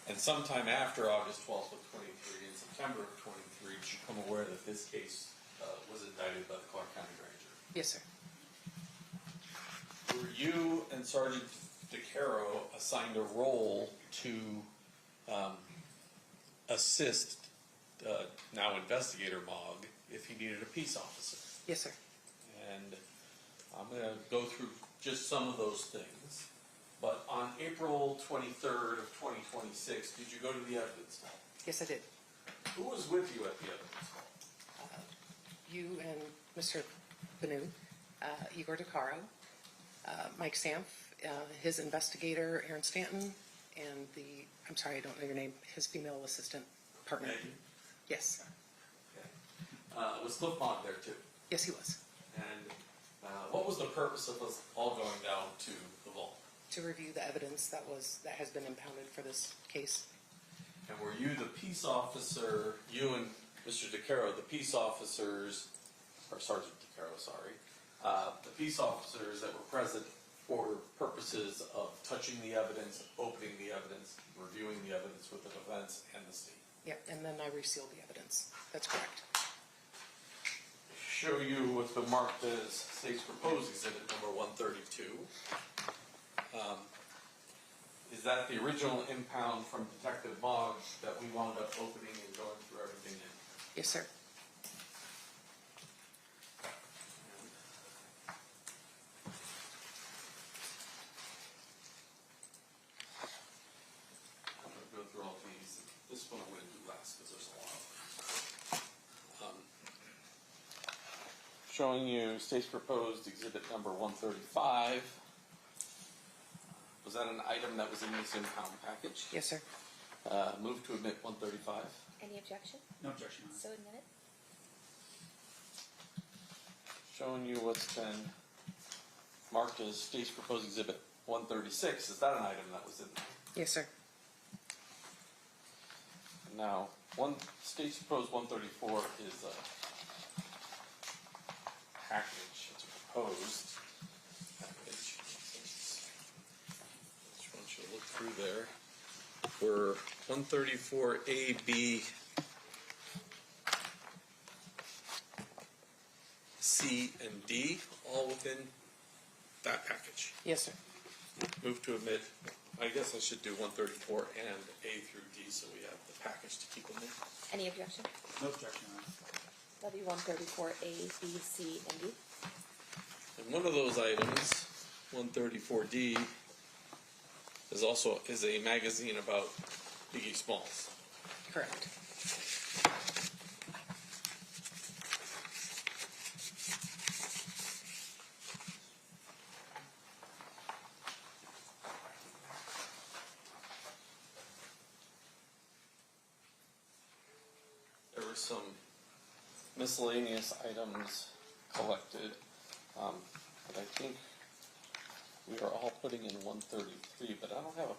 And sometime after August 12th of 23, in September of 23, did you become aware that this case was indicted by the Clark County Grand Jury? Yes, sir. Were you and Sergeant DeCaro assigned a role to assist now investigator Mogg if he needed a peace officer? Yes, sir. And I'm going to go through just some of those things. But on April 23rd of 2026, did you go to the evidence hall? Yes, I did. Who was with you at the evidence hall? You and Mr. Banu, Igor DeCaro, Mike Samph, his investigator, Aaron Stanton, and I'm sorry, I don't know your name, his female assistant partner. Maggie? Yes. Okay. Was Cliff Bond there too? Yes, he was. And what was the purpose of us all going down to the vault? To review the evidence that has been impounded for this case. And were you the peace officer, you and Mr. DeCaro, the peace officers, or Sergeant DeCaro, sorry, the peace officers that were present for purposes of touching the evidence, opening the evidence, reviewing the evidence with the defense and the state? Yep, and then I resealed the evidence. That's correct. Show you what's been marked as state's proposed exhibit number 132. Is that the original impound from Detective Mogg that we wound up opening and going through everything in? Yes, sir. I'm going to go through all these. This one I'm going to do last because there's a lot. Showing you state's proposed exhibit number 135. Was that an item that was in this impound package? Yes, sir. Move to admit 135. Any objection? No objection, Your Honor. So admitted. Showing you what's been marked as state's proposed exhibit 136. Is that an item that was in there? Yes, sir. Now, state's proposed 134 is a package. It's a proposed package. Which one should look through there? We're 134A, B, C, and D, all within that package. Yes, sir. Move to admit, I guess I should do 134 and A through D so we have the package to keep them in. Any objection? No objection, Your Honor. That'll be 134A, B, C, and D. And one of those items, 134D, is a magazine about Biggie Smalls. Correct. There were some miscellaneous items collected, but I think we are all putting in 133, but I don't have a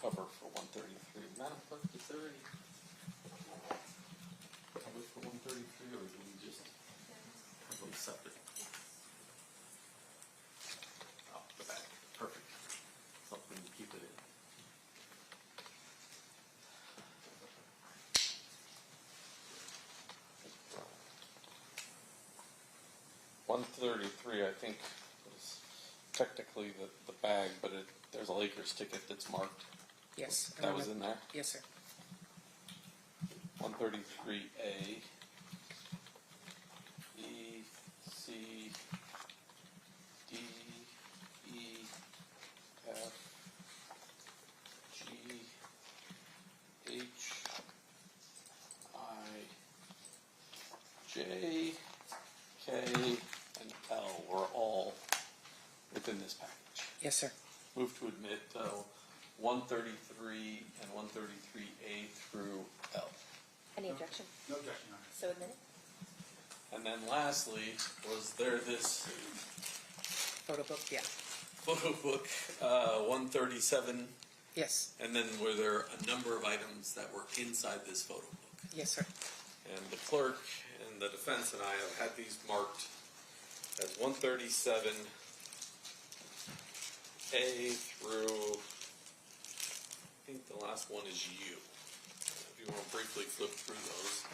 cover for 133. Madam Clerk, is there any cover for 133, or do we just have them separate? Oh, the back. Perfect. Something to keep it in. $133, I think, was technically the bag, but there's a Lakers ticket that's marked. Yes. That was in there? Yes, sir. 133A, E, C, D, E, F, G, H, I, J, K, and L were all within this package. Yes, sir. Move to admit 133 and 133A through L. Any objection? No objection, Your Honor. So admitted. And then lastly, was there this Photo book, yeah. photo book 137, Yes. and then were there a number of items that were inside this photo book? Yes, sir. And the clerk and the defense and I have had these marked as 137A through, I think the last one is U. If you want to briefly flip through those.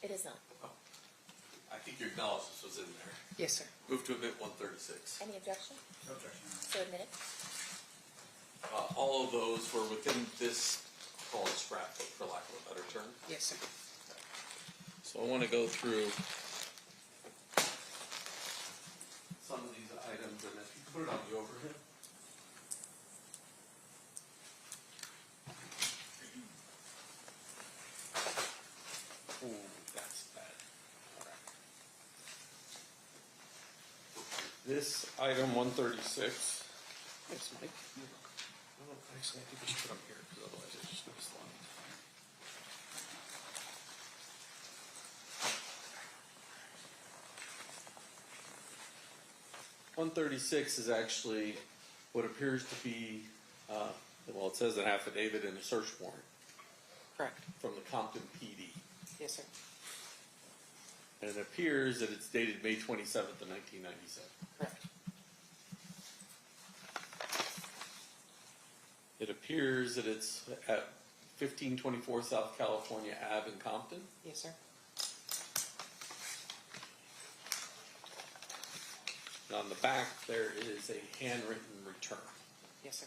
It is not. I think you acknowledged this was in there. Yes, sir. Move to admit 136. Any objection? No objection. So admitted. All of those were within this, call it scrapbook for lack of a better term. Yes, sir. So I want to go through some of these items, and if you can put it on the overhead. Ooh, that's bad. All right. This item 136. Yes, Mike. Actually, I think we should put them here because otherwise it's just going to slide. 136 is actually what appears to be, well, it says an affidavit and a search warrant Correct. from the Compton PD. Yes, sir. And it appears that it's dated May 27th of 1997. Correct. It appears that it's at 1524 South California Ave in Compton. Yes, sir. And on the back, there is a handwritten return. Yes, sir.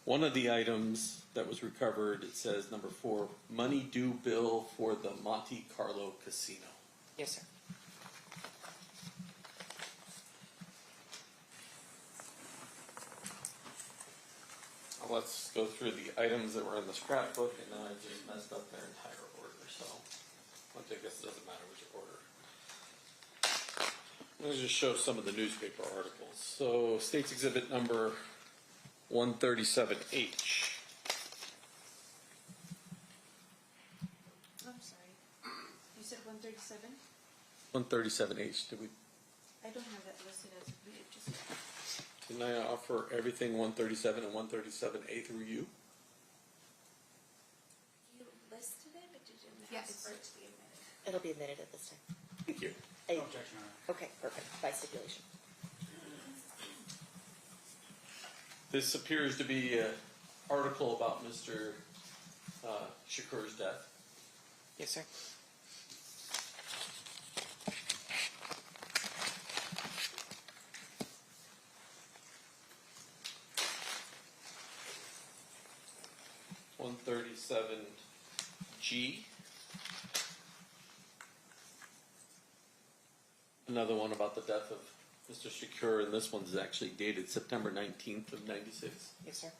One of the items that was recovered, it says number 4, money due bill for the Monte Carlo Casino. Yes, sir. Now let's go through the items that were in the scrapbook, and then I just messed up their entire order, so I guess it doesn't matter which order. Let me just show some of the newspaper articles. So, State's Exhibit number 137H. I'm sorry. You said 137? 137H. Did we? I don't have that listed as we just. Didn't I offer everything 137 and 137A through you? You listed it, but you didn't Yes. ask for it to be admitted. It'll be admitted at this time. Thank you. A- No objection, Your Honor. Okay, perfect. By stipulation. This appears to be an article about Mr. Shakur's death. Yes, sir. One 137G. Another one about the death of Mr. Shakur, and this one's actually dated September 19th of 96. Yes, sir.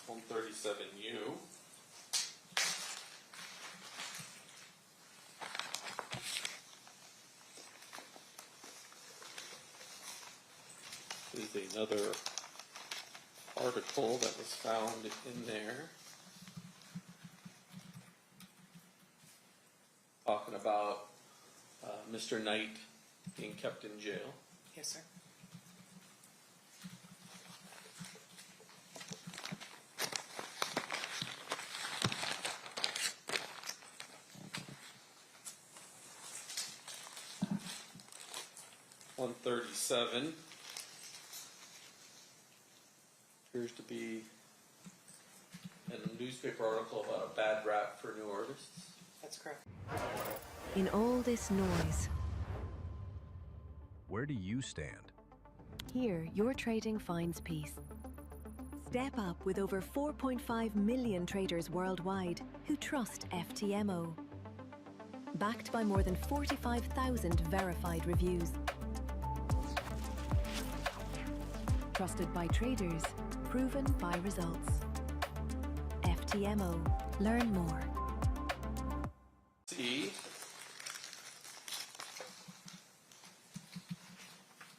One 137U. This is another article that was found in there talking about Mr. Knight being kept in jail. Yes, sir. One 137 appears to be a newspaper article about a bad rap for new artists. That's correct. In all this noise, Where do you stand? here your trading finds peace. Step up with over 4.5 million traders worldwide who trust FTMO. Backed by more than 45,000 verified reviews. Trusted by traders, proven by results. FTMO. Learn more. See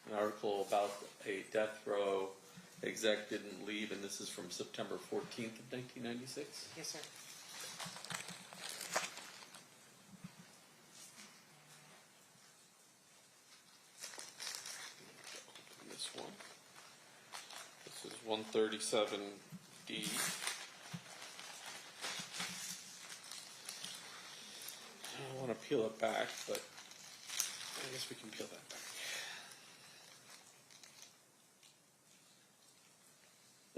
an article about a death row exec didn't leave, and this is from September 14th of 1996. Yes, sir. This one. This is 137D. I don't want to peel it back, but I guess we can peel that back.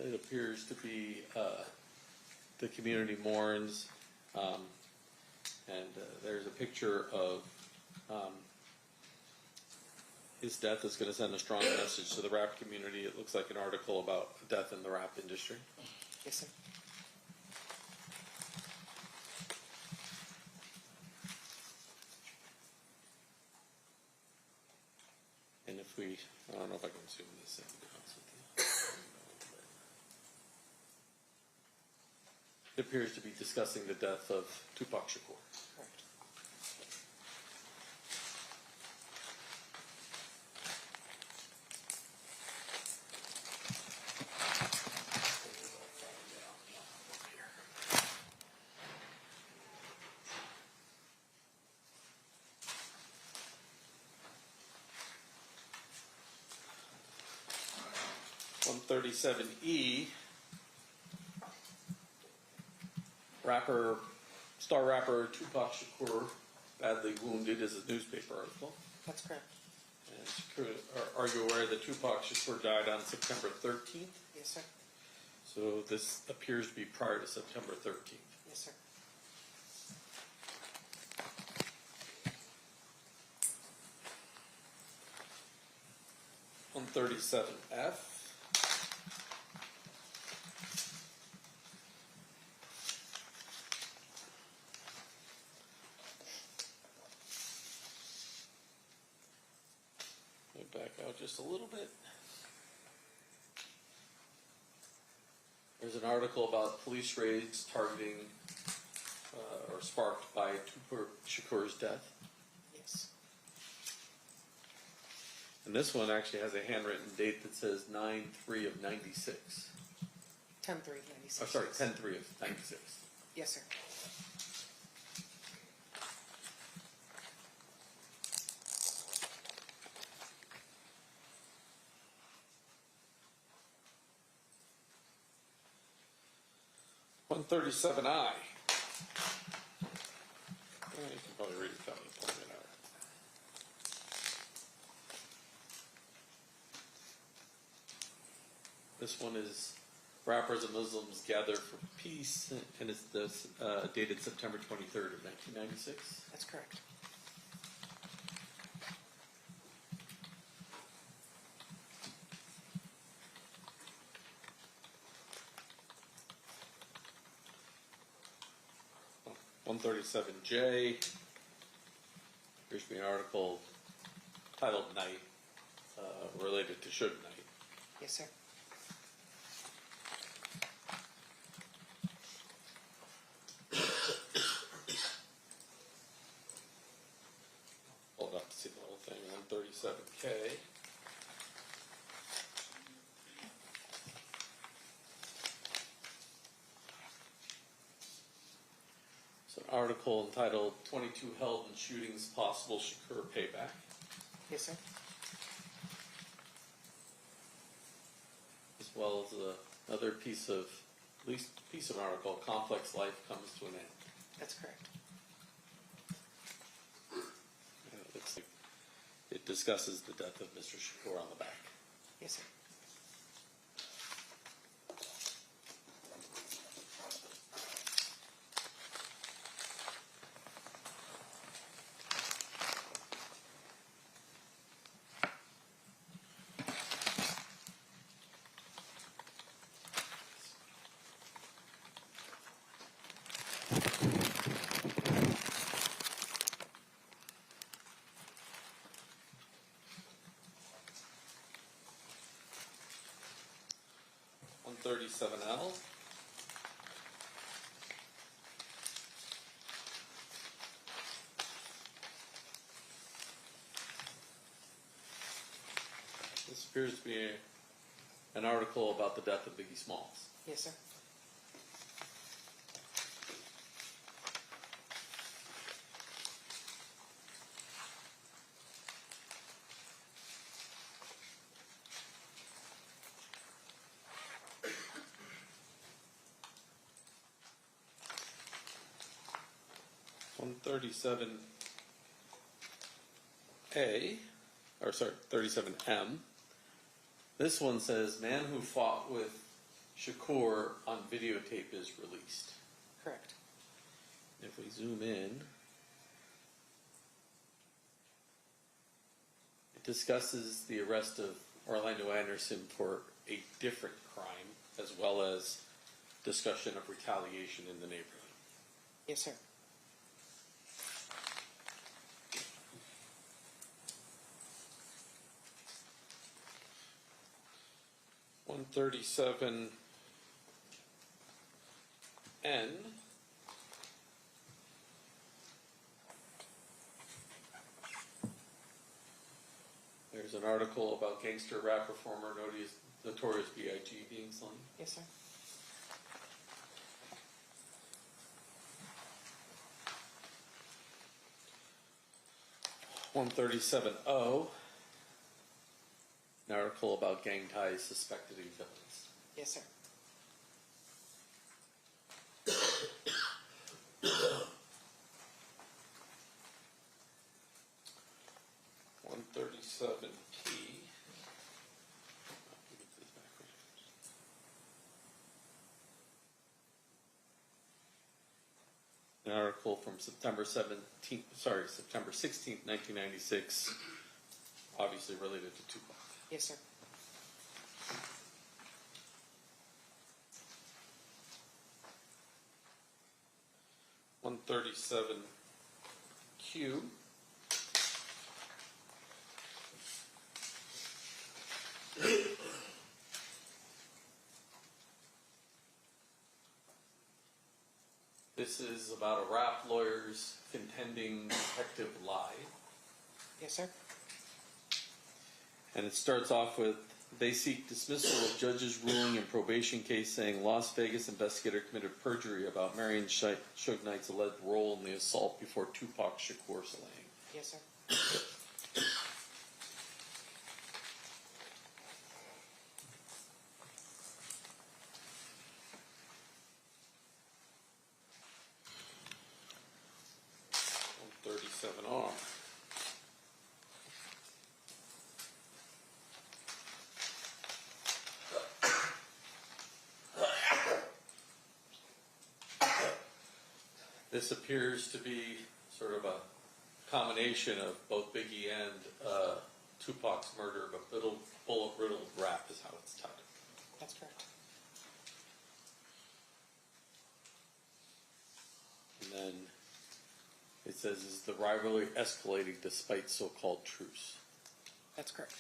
It appears to be the community mourns, and there's a picture of his death is going to send a strong message to the rap community. It looks like an article about death in the rap industry. Yes, sir. And if we, I don't know if I can zoom this in. To be honest with you. It appears to be discussing the death of Tupac Shakur. Correct. .137E, star rapper Tupac Shakur badly wounded is a newspaper article. That's correct. And Shakur, are you aware that Tupac Shakur died on September 13th? Yes, sir. So this appears to be prior to September 13th. Yes, sir. .137F. Let me back out just a little bit. There's an article about police raids targeting or sparked by Tupac Shakur's death. Yes. And this one actually has a handwritten date that says 9/3 of 96. 10/3/96. Oh, sorry, 10/3 of 96. Yes, sir. .137I. You can probably read it without me pointing it out. This one is rappers and Muslims gather for peace, and it's dated September 23rd of 1996. That's correct. Oh, 137J. Here's an article titled Night, related to Suge Knight. Yes, sir. Hold up to see the whole thing. 137K. It's an article entitled 22 Held in Shootings Possible Shakur Payback. Yes, sir. As well as another piece of an article, Complex Life Comes to an End. That's correct. And it looks like it discusses the death of Mr. Shakur on the back. Yes, sir. .137L. This appears to be an article about the death of Biggie Smalls. Yes, sir. .137A, or sorry, 37M. This one says, man who fought with Shakur on videotape is released. Correct. If we zoom in, it discusses the arrest of Orlando Anderson for a different crime, as well as discussion of retaliation in the neighborhood. Yes, sir. $137N. There's an article about gangster rap performer Notorious B.I.G. being slain. Yes, sir. $137O. An article about gang ties suspected in villains. Yes, sir. $137P. An article from September 16th, 1996, obviously related to Tupac. Yes, sir. $137Q. This is about a rap lawyer's contending detective lie. Yes, sir. And it starts off with, they seek dismissal of judge's ruling in probation case saying Las Vegas investigator committed perjury about Marion Suge Knight's alleged role in the assault before Tupac Shakur slaying. Yes, sir. $137R. This appears to be sort of a combination of both Biggie and Tupac's murder, but bullet-riddled rap is how it's titled. That's correct. And then it says, is the rivalry escalating despite so-called truce? That's correct.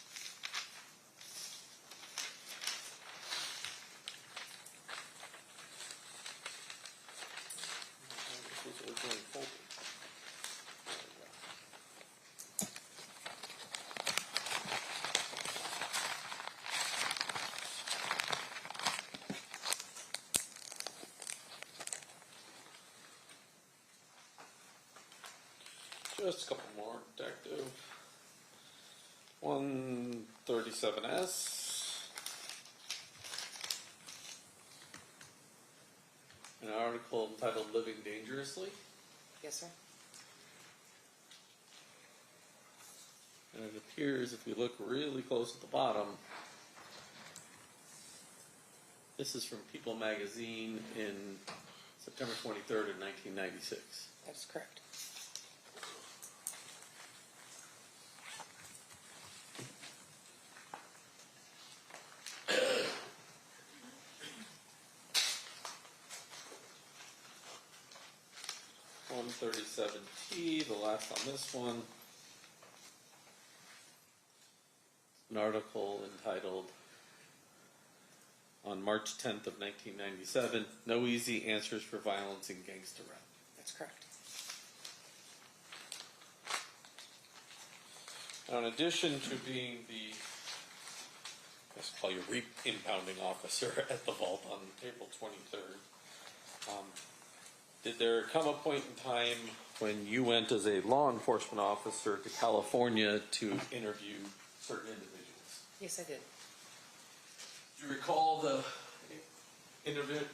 Just a couple more, detective. 137S. An article entitled Living Dangerously. Yes, sir. And it appears, if you look really close at the bottom, this is from People magazine in September 23rd of 1996. That's correct. $137T, the last on this one. An article entitled, on March 10th of 1997, No Easy Answers for Violence in Gangsta Rap. That's correct. Now, in addition to being the, let's call you impounding officer at the vault on April 23rd, did there come a point in time when you went as a law enforcement officer to California to interview certain individuals? Yes, I did. Do you recall the individuals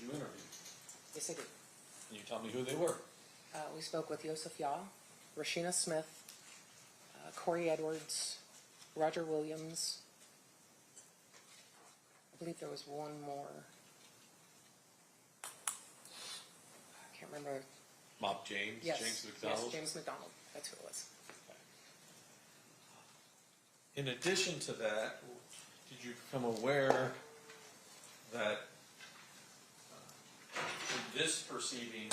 you interviewed? Yes, I did. Can you tell me who they were? We spoke with Yosef Yaw, Rashina Smith, Corey Edwards, Roger Williams, believe there was one more. I can't remember. Mob James? Yes. James McDonald? Yes, James McDonald. That's who it was. In addition to that, did you become aware that in this proceeding,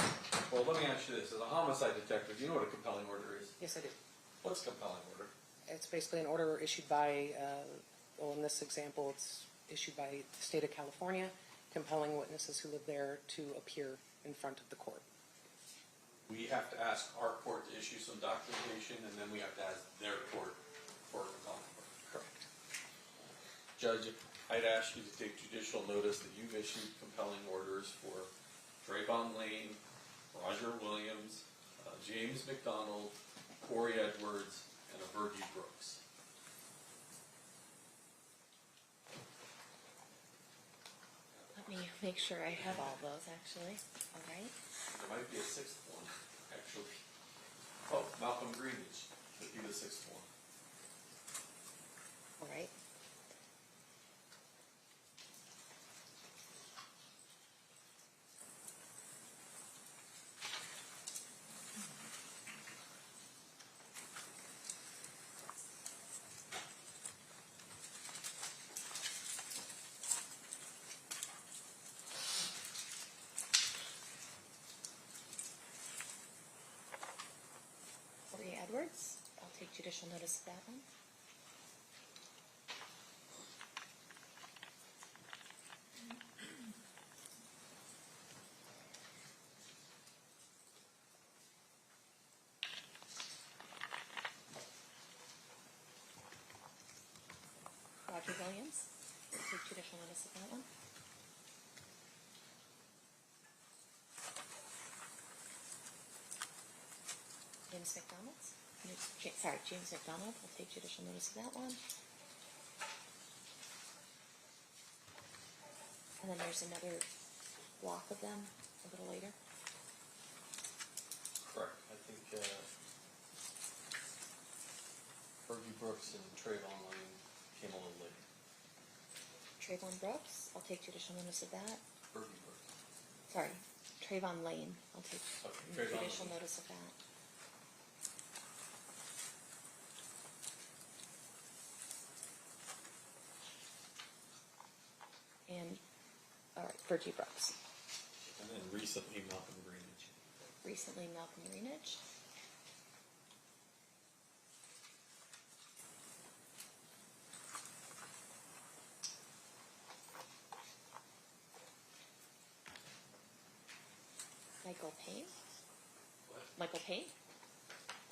well, let me ask you this, as a homicide detective, do you know what a compelling order is? Yes, I do. What's a compelling order? It's basically an order issued by, well, in this example, it's issued by the state of California, compelling witnesses who live there to appear in front of the court. We have to ask our court to issue some documentation, and then we have to ask their court for a compelling order. Correct. Judge, I'd ask you to take judicial notice that you've issued compelling orders for Trayvon Lane, Roger Williams, James McDonald, Corey Edwards, and a Virgie Brooks. Let me make sure I have all those, actually. All right. There might be a sixth one, actually. Oh, Malcolm Greenwich would be the sixth one. All right. Corey Edwards, I'll take judicial notice of that one. Roger Williams, I'll take judicial notice of that one. James McDonald. James McDonald. I'll take judicial notice of that one. And then there's another block of them a little later. Correct. I think Virgie Brooks and Trayvon Lane came a little later. Trayvon Brooks. I'll take judicial notice of that. Virgie Brooks. Sorry, Trayvon Lane. I'll take Trayvon judicial Lane. notice of that. And, all right, Virgie Brooks. And then recently Malcolm Greenwich. Recently, Malcolm Greenwich. Michael Payne. What? Michael Payne.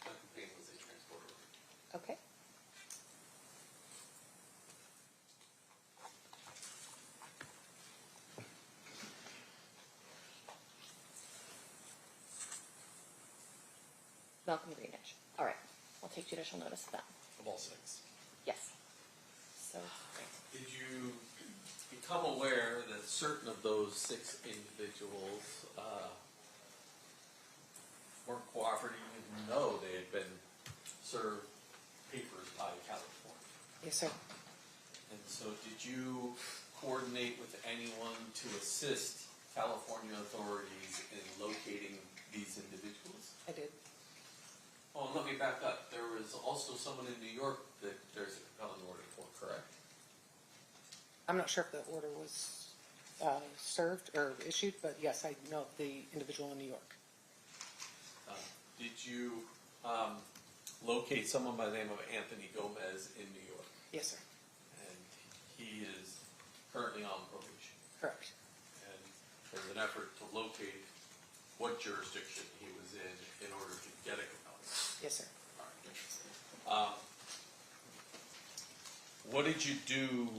Malcolm Payne was a transporter. Okay. Malcolm Greenwich. All right. I'll take judicial notice of that. Of all six. Yes. So, Did you become aware that certain of those six individuals weren't cooperating, even though they had been served papers by California? Yes, sir. And so did you coordinate with anyone to assist California authorities in locating these individuals? I did. Oh, and let me back up. There was also someone in New York that there's a compelling order for, correct? I'm not sure if the order was served or issued, but yes, I know the individual in New York. Did you locate someone by the name of Anthony Gomez in New York? Yes, sir. And he is currently on probation. Correct. And there's an effort to locate what jurisdiction he was in order to get a compelling order. Yes, sir. All right. What did you do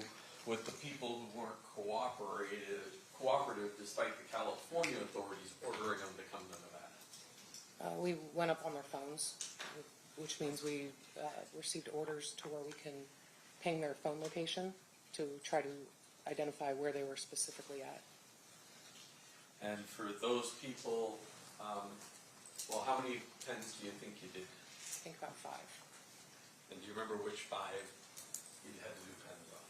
with the people who weren't cooperative despite the California authorities ordering them to come to Nevada? We went up on their phones, which means we received orders to where we can ping their phone location to try to identify where they were specifically at. And for those people, well, how many pens do you think you did? I think about 5. And do you remember which 5 you had to do pens on?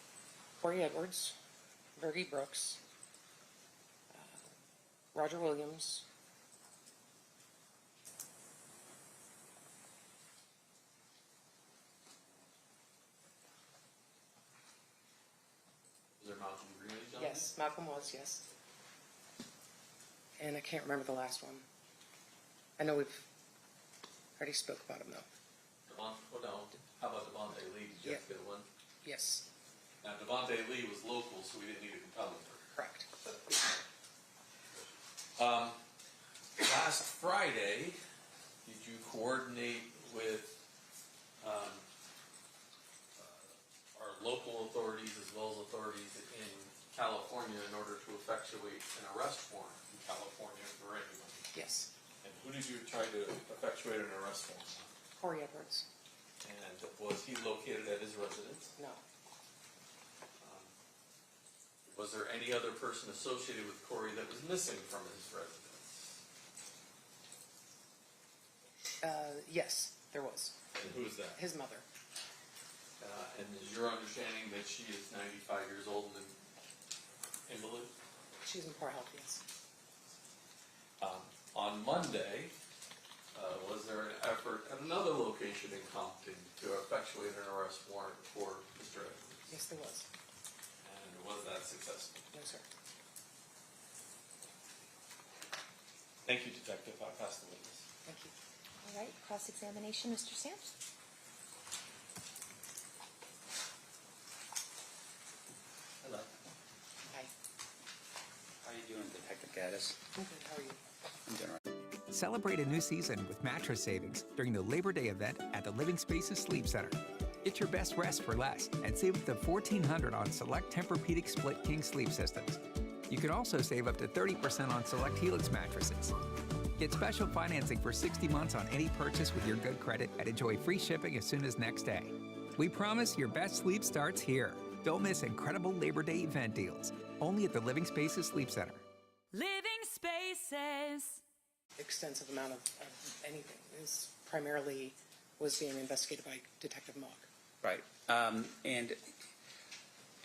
Corey Edwards, Virgie Brooks, Roger Williams, Was there Malcolm Greenidge on yes, Malcolm was, yes. And I can't remember the last one. I know we've already spoke about him though. Oh, no. How about Devontae Lee? Did you have to get one? Yes, Now, Devontae Lee was local, so we didn't need a compelling for. correct. Last Friday, did you coordinate with our local authorities as well as authorities in California in order to effectuate an arrest warrant in California for anyone? Yes, And who did you try to effectuate an arrest warrant on? Corey Edwards. And was he located at his residence? No, Was there any other person associated with Corey that was missing from his residence? yes, there was. And who is that? His mother. And is your understanding that she is 95 years old and invalid? She's in poor health, yes. On Monday, was there an effort at another location in Compton to effectuate an arrest warrant for Mr. Edwards? Yes, there was. And was that successful? No, sir. Thank you, Detective. I pass the witness. Thank you. All right, cross-examination, Mr. Sams. Hello. Hi. How are you doing, Detective Gaddis? I'm good. How are you? I'm doing all right. Celebrate a new season with mattress savings during the Labor Day event at the Living Spaces Sleep Center. Get your best rest for less and save up to $1,400 on select Tempur-Pedic Split King sleep systems. You can also save up to 30% on select Helix mattresses. Get special financing for 60 months on any purchase with your good credit and enjoy free shipping as soon as next day. We promise your best sleep starts here. Don't miss incredible Labor Day event deals. Only at the Living Spaces Sleep Center. Living Spaces. Extensive amount of anything. This primarily was being investigated by Detective Mock. Right.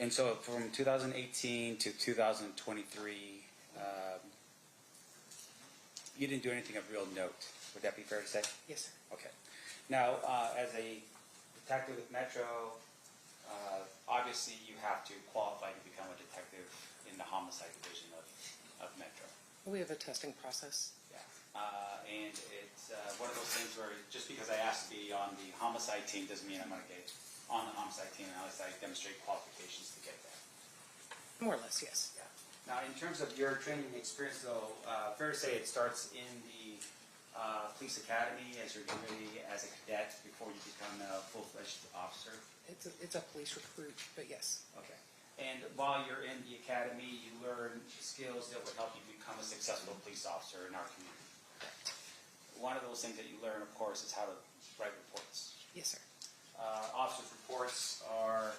And so from 2018 to 2023, you didn't do anything of real note. Would that be fair to say? Yes, sir. Okay. Now, as a detective with Metro, obviously you have to qualify to become a detective in the homicide division of Metro. We have a testing process. Yeah. And it's one of those things where just because I asked to be on the homicide team doesn't mean I'm going to get on the homicide team unless I demonstrate qualifications to get there. More or less, yes. Yeah. Now, in terms of your training experience, though, fair to say it starts in the police academy as you're getting ready as a cadet before you become a full-fledged officer? It's a police recruit, but yes. Okay. And while you're in the academy, you learn skills that would help you become a successful police officer in our community. Correct. One of those things that you learn, of course, is how to write reports. Yes, sir. Officers' reports are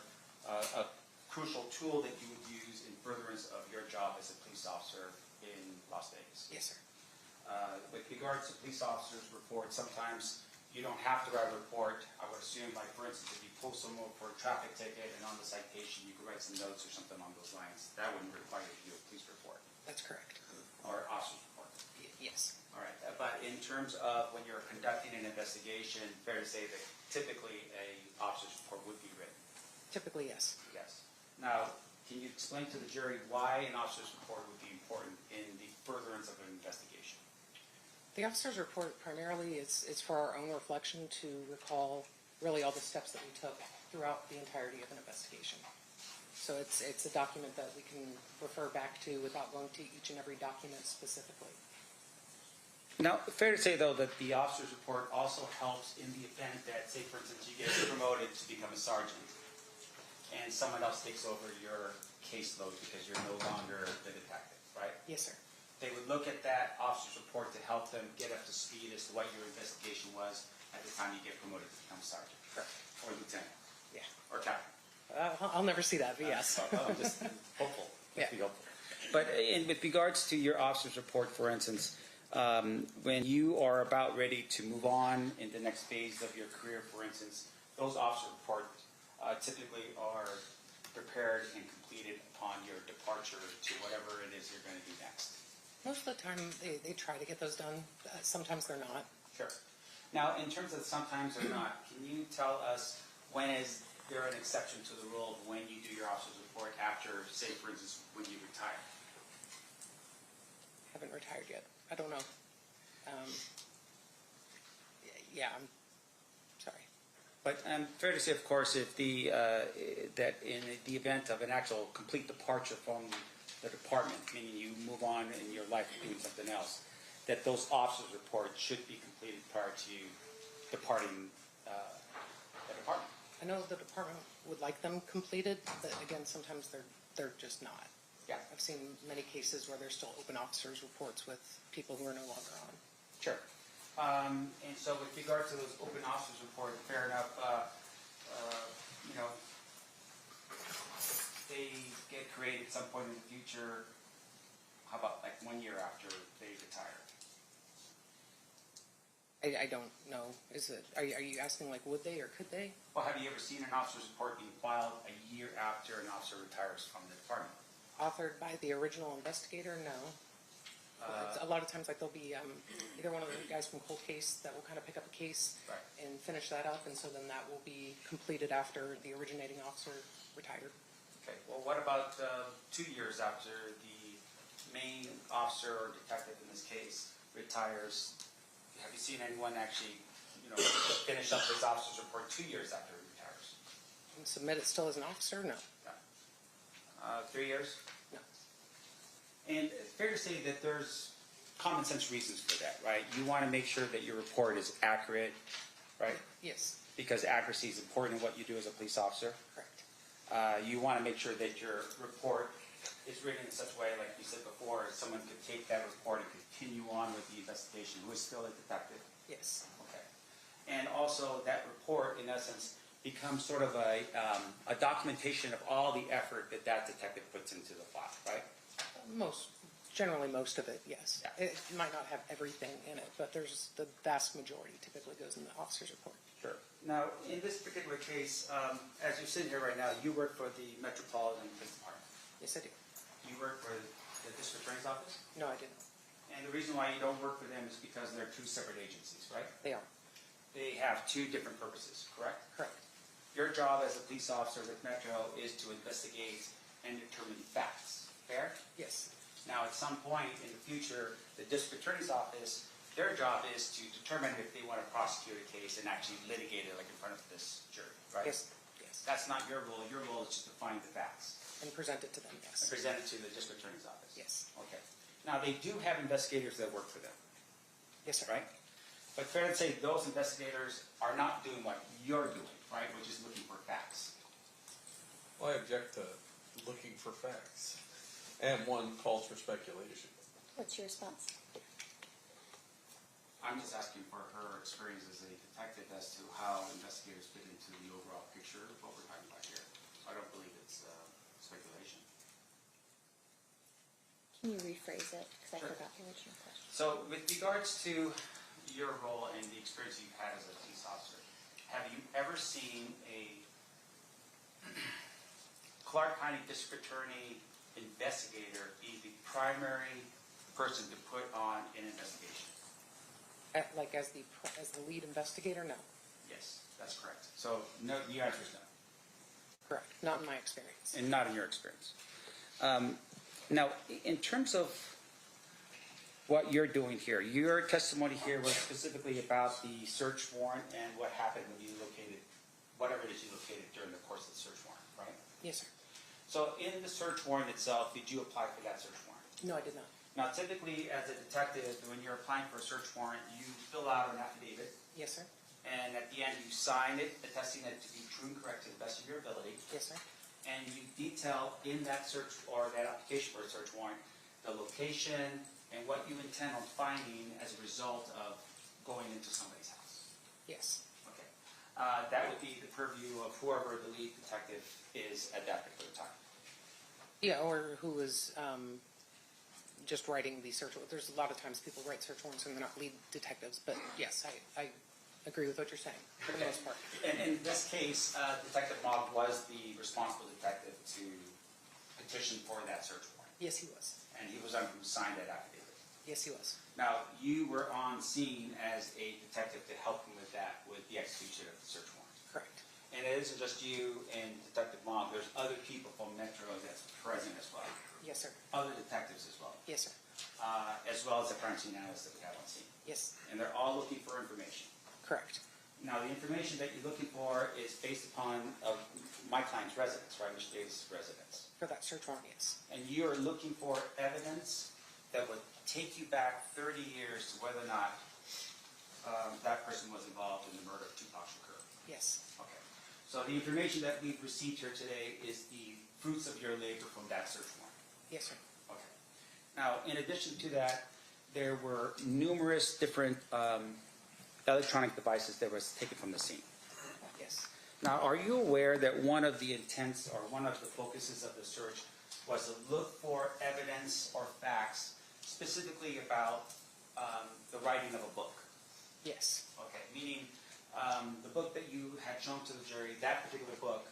a crucial tool that you would use in furtherance of your job as a police officer in Las Vegas. Yes, sir. With regards to police officers' reports, sometimes you don't have to write a report. I would assume, like, for instance, if you pull someone for a traffic ticket and on the citation you could write some notes or something along those lines. That wouldn't require you to do a police report That's correct. or officer's report. Yes. All right. But in terms of when you're conducting an investigation, fair to say that typically a officer's report would be written. Typically, yes. Yes. Now, can you explain to the jury why an officer's report would be important in the furtherance of an investigation? The officer's report primarily is for our own reflection to recall really all the steps that we took throughout the entirety of an investigation. So it's a document that we can refer back to without going to each and every document specifically. Now, fair to say, though, that the officer's report also helps in the event that, say, for instance, you get promoted to become a sergeant and someone else takes over your caseload because you're no longer the detective, right? Yes, sir. They would look at that officer's report to help them get up to speed as to what your investigation was at the time you get promoted to become sergeant. Correct. Or lieutenant. Yeah. Or captain. I'll never see that, but yes. I'm just hopeful. Yeah. Be hopeful. But with regards to your officer's report, for instance, when you are about ready to move on in the next phase of your career, for instance, those officer reports typically are prepared and completed upon your departure to whatever it is you're going to do next? Most of the time, they try to get those done. Sometimes they're not. Sure. Now, in terms of sometimes or not, can you tell us when is there an exception to the rule of when you do your officer's report after, say, for instance, when you retire? Haven't retired yet. I don't know. Yeah, I'm sorry. But fair to say, of course, if that in the event of an actual complete departure from the department, meaning you move on in your life doing something else, that those officers' reports should be completed prior to you departing the department. I know the department would like them completed, but again, sometimes they're just not. Yeah. I've seen many cases where there's still open officers' reports with people who are no longer on. Sure. And so with regard to those open officers' reports, fair enough, they get created at some point in the future. How about like 1 year after they retire? I don't know. Are you asking like would they or could they? Well, have you ever seen an officer's report being filed a year after an officer retires from the department? Authored by the original investigator? No. A lot of times, like there'll be either one of the guys from Cold Case that will kind of pick up a case Right. and finish that up, and so then that will be completed after the originating officer retired. Okay. Well, what about 2 years after the main officer or detective in this case retires? Have you seen anyone actually, finish up his officer's report 2 years after he retires? And submit it still as an officer? No. 3 years? No. And it's fair to say that there's common sense reasons for that, right? You want to make sure that your report is accurate, right? Yes. Because accuracy is important in what you do as a police officer. Correct. You want to make sure that your report is written in such a way, like you said before, someone could take that report and continue on with the investigation, who is still a detective. Yes. Okay. And also that report, in essence, becomes sort of a documentation of all the effort that detective puts into the file, right? Generally most of it, yes. Yeah. It might not have everything in it, but there's the vast majority typically goes in the officer's report. Sure. Now, in this particular case, as you're sitting here right now, you work for the Metropolitan Police Department. Yes, I do. You work for the district attorney's office? No, I didn't. And the reason why you don't work for them is because they're two separate agencies, right? They are. They have two different purposes, correct? Correct. Your job as a police officer with Metro is to investigate and determine facts, fair? Yes. Now, at some point in the future, the district attorney's office, their job is to determine if they want to prosecute a case and actually litigate it like in front of this jury, right? Yes. Yes. That's not your role. Your role is just to find the facts And present it to them, and yes. present it to the district attorney's office. Yes. Okay. Now, they do have investigators that work for them, Yes, sir. right? But fair to say those investigators are not doing what you're doing, right, which is looking for facts. Well, I object to looking for facts. And one calls for speculation. What's your response? I'm just asking for her experience as a detective as to how investigators fit into the overall picture of what we're talking about here. So I don't believe it's speculation. Can you rephrase it? Because Sure. I forgot the original question. So with regards to your role and the experience you've had as a police officer, have you ever seen a Clark County District Attorney investigator be the primary person to put on an investigation? Like as the lead investigator, no. Yes, that's correct. So no, the answer is no. Correct. Not in my experience. And not in your experience. Now, in terms of what you're doing here, your testimony here was specifically about the search warrant and what happened when you located, whatever it is you located during the course of the search warrant, right? Yes, sir. So in the search warrant itself, did you apply for that search warrant? No, I did not. Now, typically, as a detective, when you're applying for a search warrant, you fill out an affidavit, Yes, sir. and at the end, you sign it, attesting it to be true and correct to the best of your ability. Yes, sir. And you detail in that search or that application for a search warrant the location and what you intend on finding as a result of going into somebody's house. Yes. Okay. That would be the purview of whoever the lead detective is at that particular time. Yeah, or who was just writing the search warrant. There's a lot of times people write search warrants and they're not lead detectives, but yes, I agree with what you're saying, for the most part. And in this case, Detective Mogg was the responsible detective to petition for that search warrant, Yes, he was. and he was the one who signed that affidavit. Yes, he was. Now, you were on scene as a detective to help him with that, with the execution of the search warrant. Correct. And it isn't just you and Detective Mogg, there's other people from Metro that's present as well, Yes, sir. other detectives as well, Yes, sir. As well as the crime scene analysts that we have on scene. Yes, And they're all looking for information. correct. Now, the information that you're looking for is based upon my client's residence, right, Mr. Davis' residence. For that search warrant, yes. And you're looking for evidence that would take you back 30 years to whether or not that person was involved in the murder of Tupac Shakur. Yes. Okay. So the information that we've received here today is the fruits of your labor from that search warrant. Yes, sir. Okay. Now, in addition to that, there were numerous different electronic devices that was taken from the scene. Yes. Now, are you aware that one of the intents or one of the focuses of the search was to look for evidence or facts specifically about the writing of a book? Yes. Okay, meaning the book that you had shown to the jury, that particular book,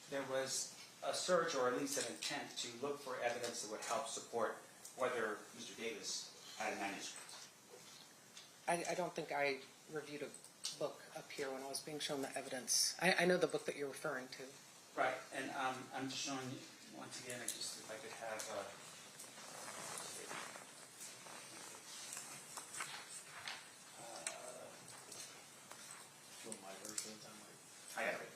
there was a search or at least an intent to look for evidence that would help support whether Mr. Davis had a manuscript. I don't think I reviewed a book up here when I was being shown the evidence. I know the book that you're referring to. Right, and I'm just showing you, once again, if I could have My version, I might. I have it.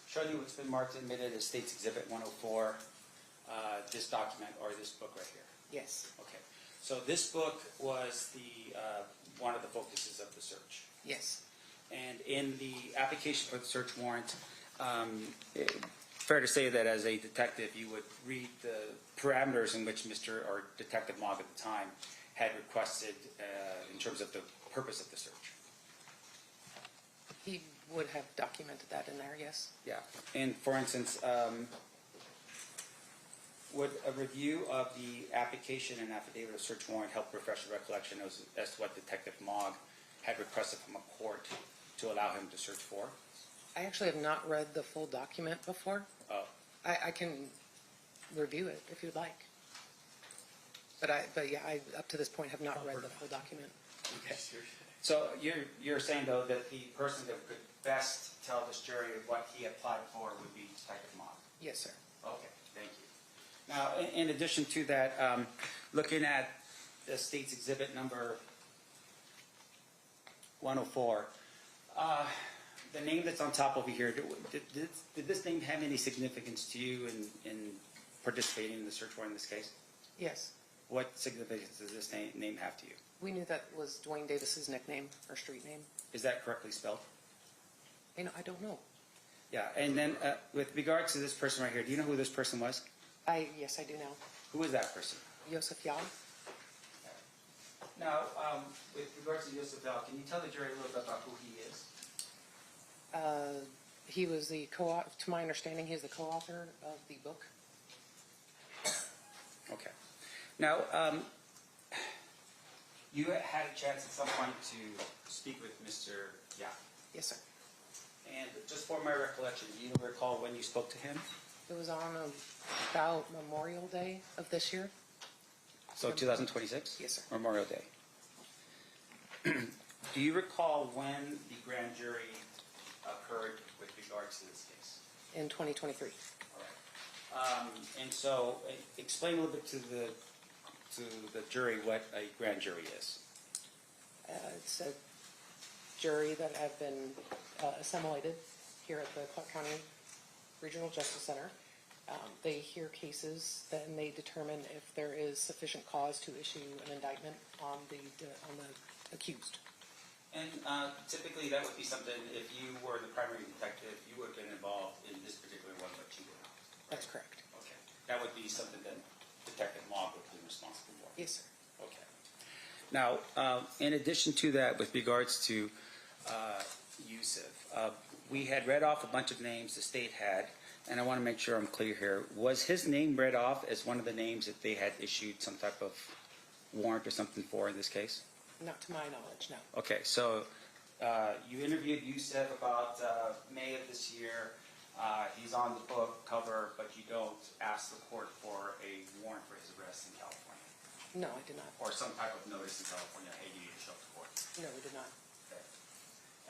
Show you what's been marked and admitted as State's Exhibit 104, this document or this book right here. Yes. Okay, so this book was the one of the focuses of the search. Yes. And in the application for the search warrant, fair to say that as a detective, you would read the parameters in which Mr. or Detective Mogg at the time had requested in terms of the purpose of the search. He would have documented that in there, yes. Yeah, and for instance, would a review of the application and affidavit of search warrant help refresh the recollection as to what Detective Mogg had requested from a court to allow him to search for? I actually have not read the full document before. Oh, I can review it if you'd like. But yeah, I up to this point have not read the full document. okay. So you're saying though that the person that could best tell this jury what he applied for would be Detective Mogg? Yes, sir. Okay, thank you. Now, in addition to that, looking at the State's Exhibit number 104, the name that's on top over here, did this name have any significance to you in participating in the search warrant in this case? Yes. What significance does this name have to you? We knew that was Dwayne Davis's nickname or street name. Is that correctly spelled? I don't know. Yeah, and then with regards to this person right here, do you know who this person was? Yes, I do know. Who is that person? Yosef Yal. Now, with regards to Yosef Bell, can you tell the jury a little bit about who he is? He was the to my understanding, he's the co-author of the book. Okay. Now, you had a chance at some point to speak with Mr. Yap. Yes, sir. And just for my recollection, do you recall when you spoke to him? It was on about Memorial Day of this year. So 2026? Yes, sir. Memorial Day. Do you recall when the grand jury occurred with regards to this case? In 2023. All right. And so explain a little bit to the jury what a grand jury is. It's a jury that have been assimilated here at the Clark County Regional Justice Center. They hear cases, then they determine if there is sufficient cause to issue an indictment on the accused. And typically that would be something, if you were the primary detective, you would have been involved in this particular one, but you were not. Right? That's correct. Okay. That would be something that Detective Mogg would be responsible for. Yes, sir. Okay. Now, in addition to that, with regards to Yusuf. We had read off a bunch of names the state had, and I want to make sure I'm clear here. Was his name read off as one of the names that they had issued some type of warrant or something for in this case? Not to my knowledge, no. Okay, so you interviewed Yusuf about May of this year. He's on the book cover, but you don't ask the court for a warrant for his arrest in California, No, I did not. or some type of notice in California, hey, you need to show up to court. No, we did not.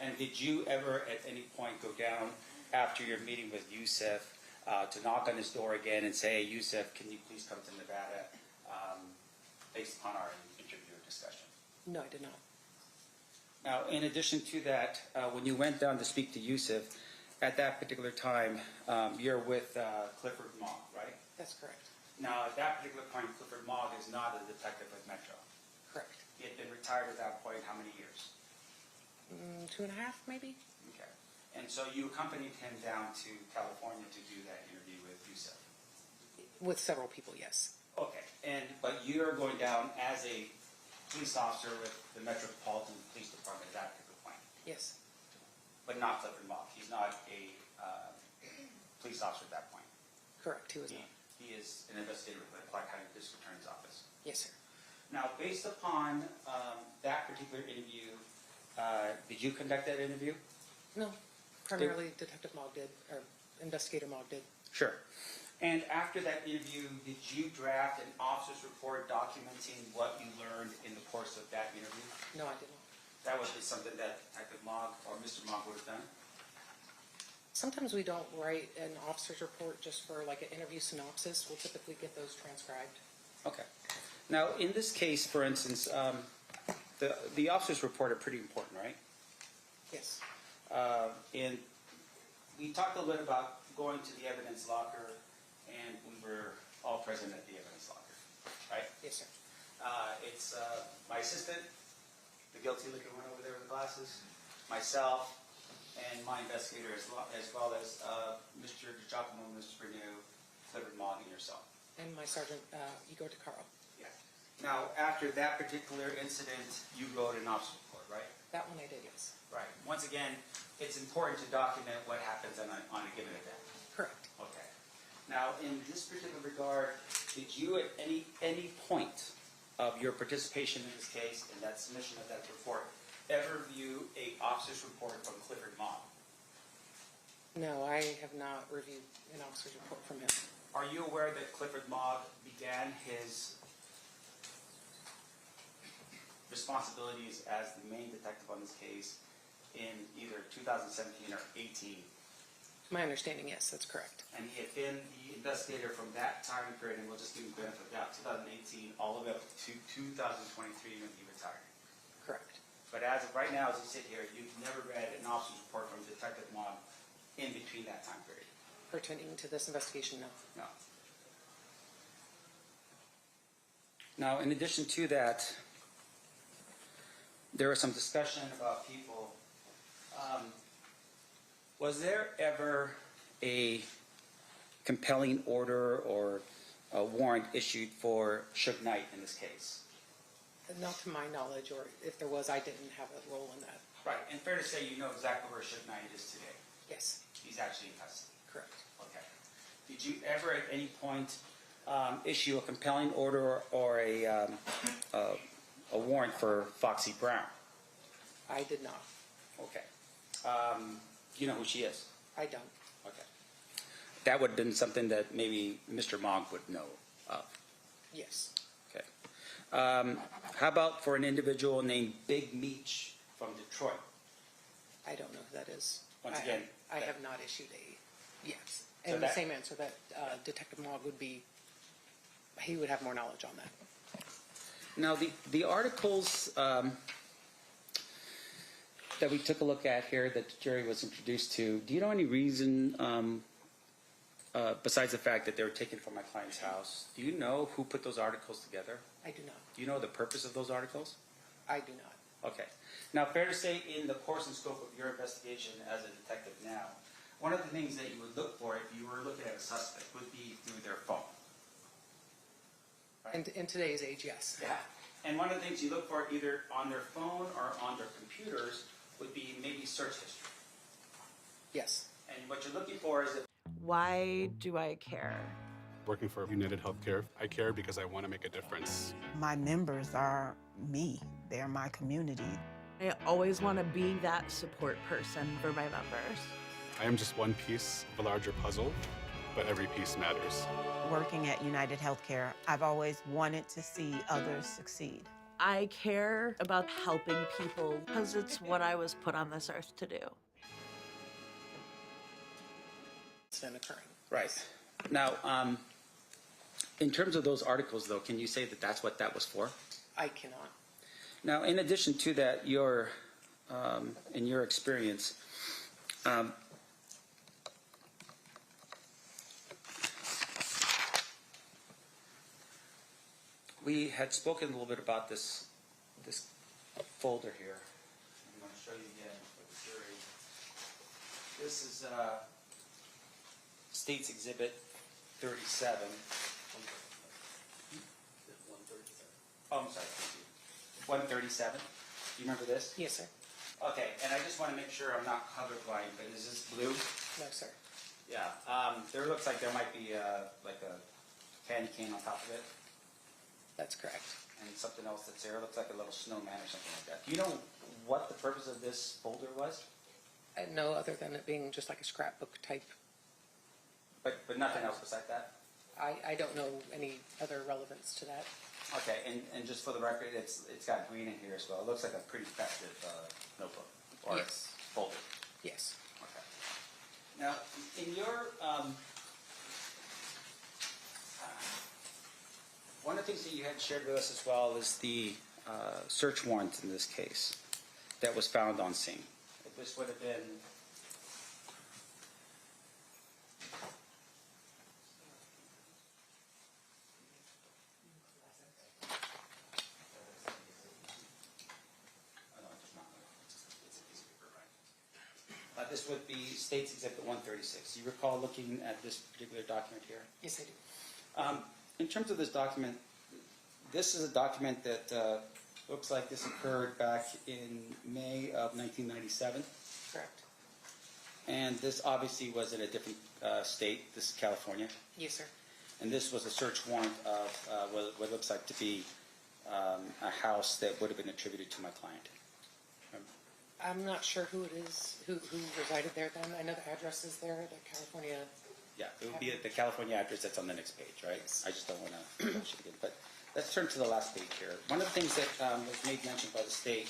And did you ever at any point go down after your meeting with Yusuf to knock on his door again and say, hey, Yusuf, can you please come to Nevada based upon our interview or discussion? No, I did not. Now, in addition to that, when you went down to speak to Yusuf, at that particular time, you're with Clifford Mogg, right? That's correct. Now, at that particular point, Clifford Mogg is not a detective with Metro. Correct. He had been retired at that point how many years? 2.5, maybe? Okay. And so you accompanied him down to California to do that interview with Yusuf? With several people, yes. Okay. But you're going down as a police officer with the Metropolitan Police Department at that particular point? Yes. But not Clifford Mogg. He's not a police officer at that point? Correct, he was not. He is an investigator with the Clark County District Attorney's Office? Yes, sir. Now, based upon that particular interview, did you conduct that interview? No, primarily Detective Mogg did, or Investigator Mogg did. Sure. And after that interview, did you draft an officer's report documenting what you learned in the course of that interview? No, I did not. That would be something that Detective Mogg or Mr. Mogg would have done? Sometimes we don't write an officer's report just for like an interview synopsis. We'll typically get those transcribed. Okay. Now, in this case, for instance, the officer's report are pretty important, right? Yes. And we talked a little bit about going to the evidence locker, and we were all present at the evidence locker, right? Yes, sir. It's my assistant, the guilty looking one over there with the glasses, myself, and my investigator as well as Mr. DiGiacomo, Mr. Renew, Clifford Mogg, and yourself. And my Sergeant Igor DeCaro. Yeah. Now, after that particular incident, you wrote an officer's report, right? That one I did, yes. Right. Once again, it's important to document what happens on a given event. Correct. Okay. Now, in this particular regard, did you at any point of your participation in this case, in that submission of that report, ever view a officer's report from Clifford Mogg? No, I have not reviewed an officer's report from him. Are you aware that Clifford Mogg began his responsibilities as the main detective on this case in either 2017 or 18? My understanding, yes, that's correct. And he had been the investigator from that time period, and we'll just give him the benefit of the doubt, 2018 all the way up to 2023 when he retired. Correct. But as of right now, as you sit here, you've never read an officer's report from Detective Mogg in between that time period? Pertaining to this investigation, no. No. Now, in addition to that, there was some discussion about people. Was there ever a compelling order or a warrant issued for Suge Knight in this case? Not to my knowledge, or if there was, I didn't have a role in that. Right, and fair to say you know exactly where Suge Knight is today. Yes. He's actually in custody. Correct. Okay. Did you ever at any point issue a compelling order or a warrant for Foxy Brown? I did not. Okay. Do you know who she is? I don't. Okay. That would have been something that maybe Mr. Mogg would know of. Yes. Okay. How about for an individual named Big Meech from Detroit? I don't know who that is. Once again, I have not issued a, yes. So And the that- same answer that Detective Mogg would be, he would have more knowledge on that. Now, the articles that we took a look at here that the jury was introduced to, do you know any reason, besides the fact that they were taken from my client's house, do you know who put those articles together? I do not. Do you know the purpose of those articles? I do not. Okay. Now, fair to say, in the course and scope of your investigation as a detective now, one of the things that you would look for if you were looking at a suspect would be through their phone. And in today's age, yes. Yeah. And one of the things you look for either on their phone or on their computers would be maybe search history. Yes. And what you're looking for is if Why do I care? Working for United Healthcare, I care because I want to make a difference. My members are me. They're my community. I always want to be that support person for my members. I am just one piece of a larger puzzle, but every piece matters. Working at United Healthcare, I've always wanted to see others succeed. I care about helping people because it's what I was put on this earth to do. It's been occurring. right. Now, in terms of those articles, though, can you say that that's what that was for? I cannot. Now, in addition to that, in your experience, we had spoken a little bit about this folder here. I'm going to show you again for the jury. This is State's Exhibit 37. Oh, I'm sorry. 137. Do you remember this? Yes, sir. Okay, and I just want to make sure I'm not colorblind, but is this blue? No, sir. Yeah. There looks like there might be like a candy cane on top of it, That's correct. and something else that's there. It looks like a little snowman or something like that. Do you know what the purpose of this folder was? No, other than it being just like a scrapbook type. But nothing else besides that? I don't know any other relevance to that. Okay, and just for the record, it's got green in here as well. It looks like a pretty festive notebook or Yes. folder. Yes. Okay. Now, in your one of the things that you had shared with us as well is the search warrant in this case that was found on scene. This would have been this would be State's Exhibit 136. You recall looking at this particular document here? Yes, I do. In terms of this document, this is a document that looks like this occurred back in May of 1997. Correct. And this obviously was in a different state. This is California. Yes, sir. And this was a search warrant of what looks like to be a house that would have been attributed to my client. I'm not sure who it is, who resided there then. I know the address is there, the California. Yeah, it would be the California address that's on the next page, right? Yes. I just don't want to rush it again. But let's turn to the last page here. One of the things that was made mention by the state,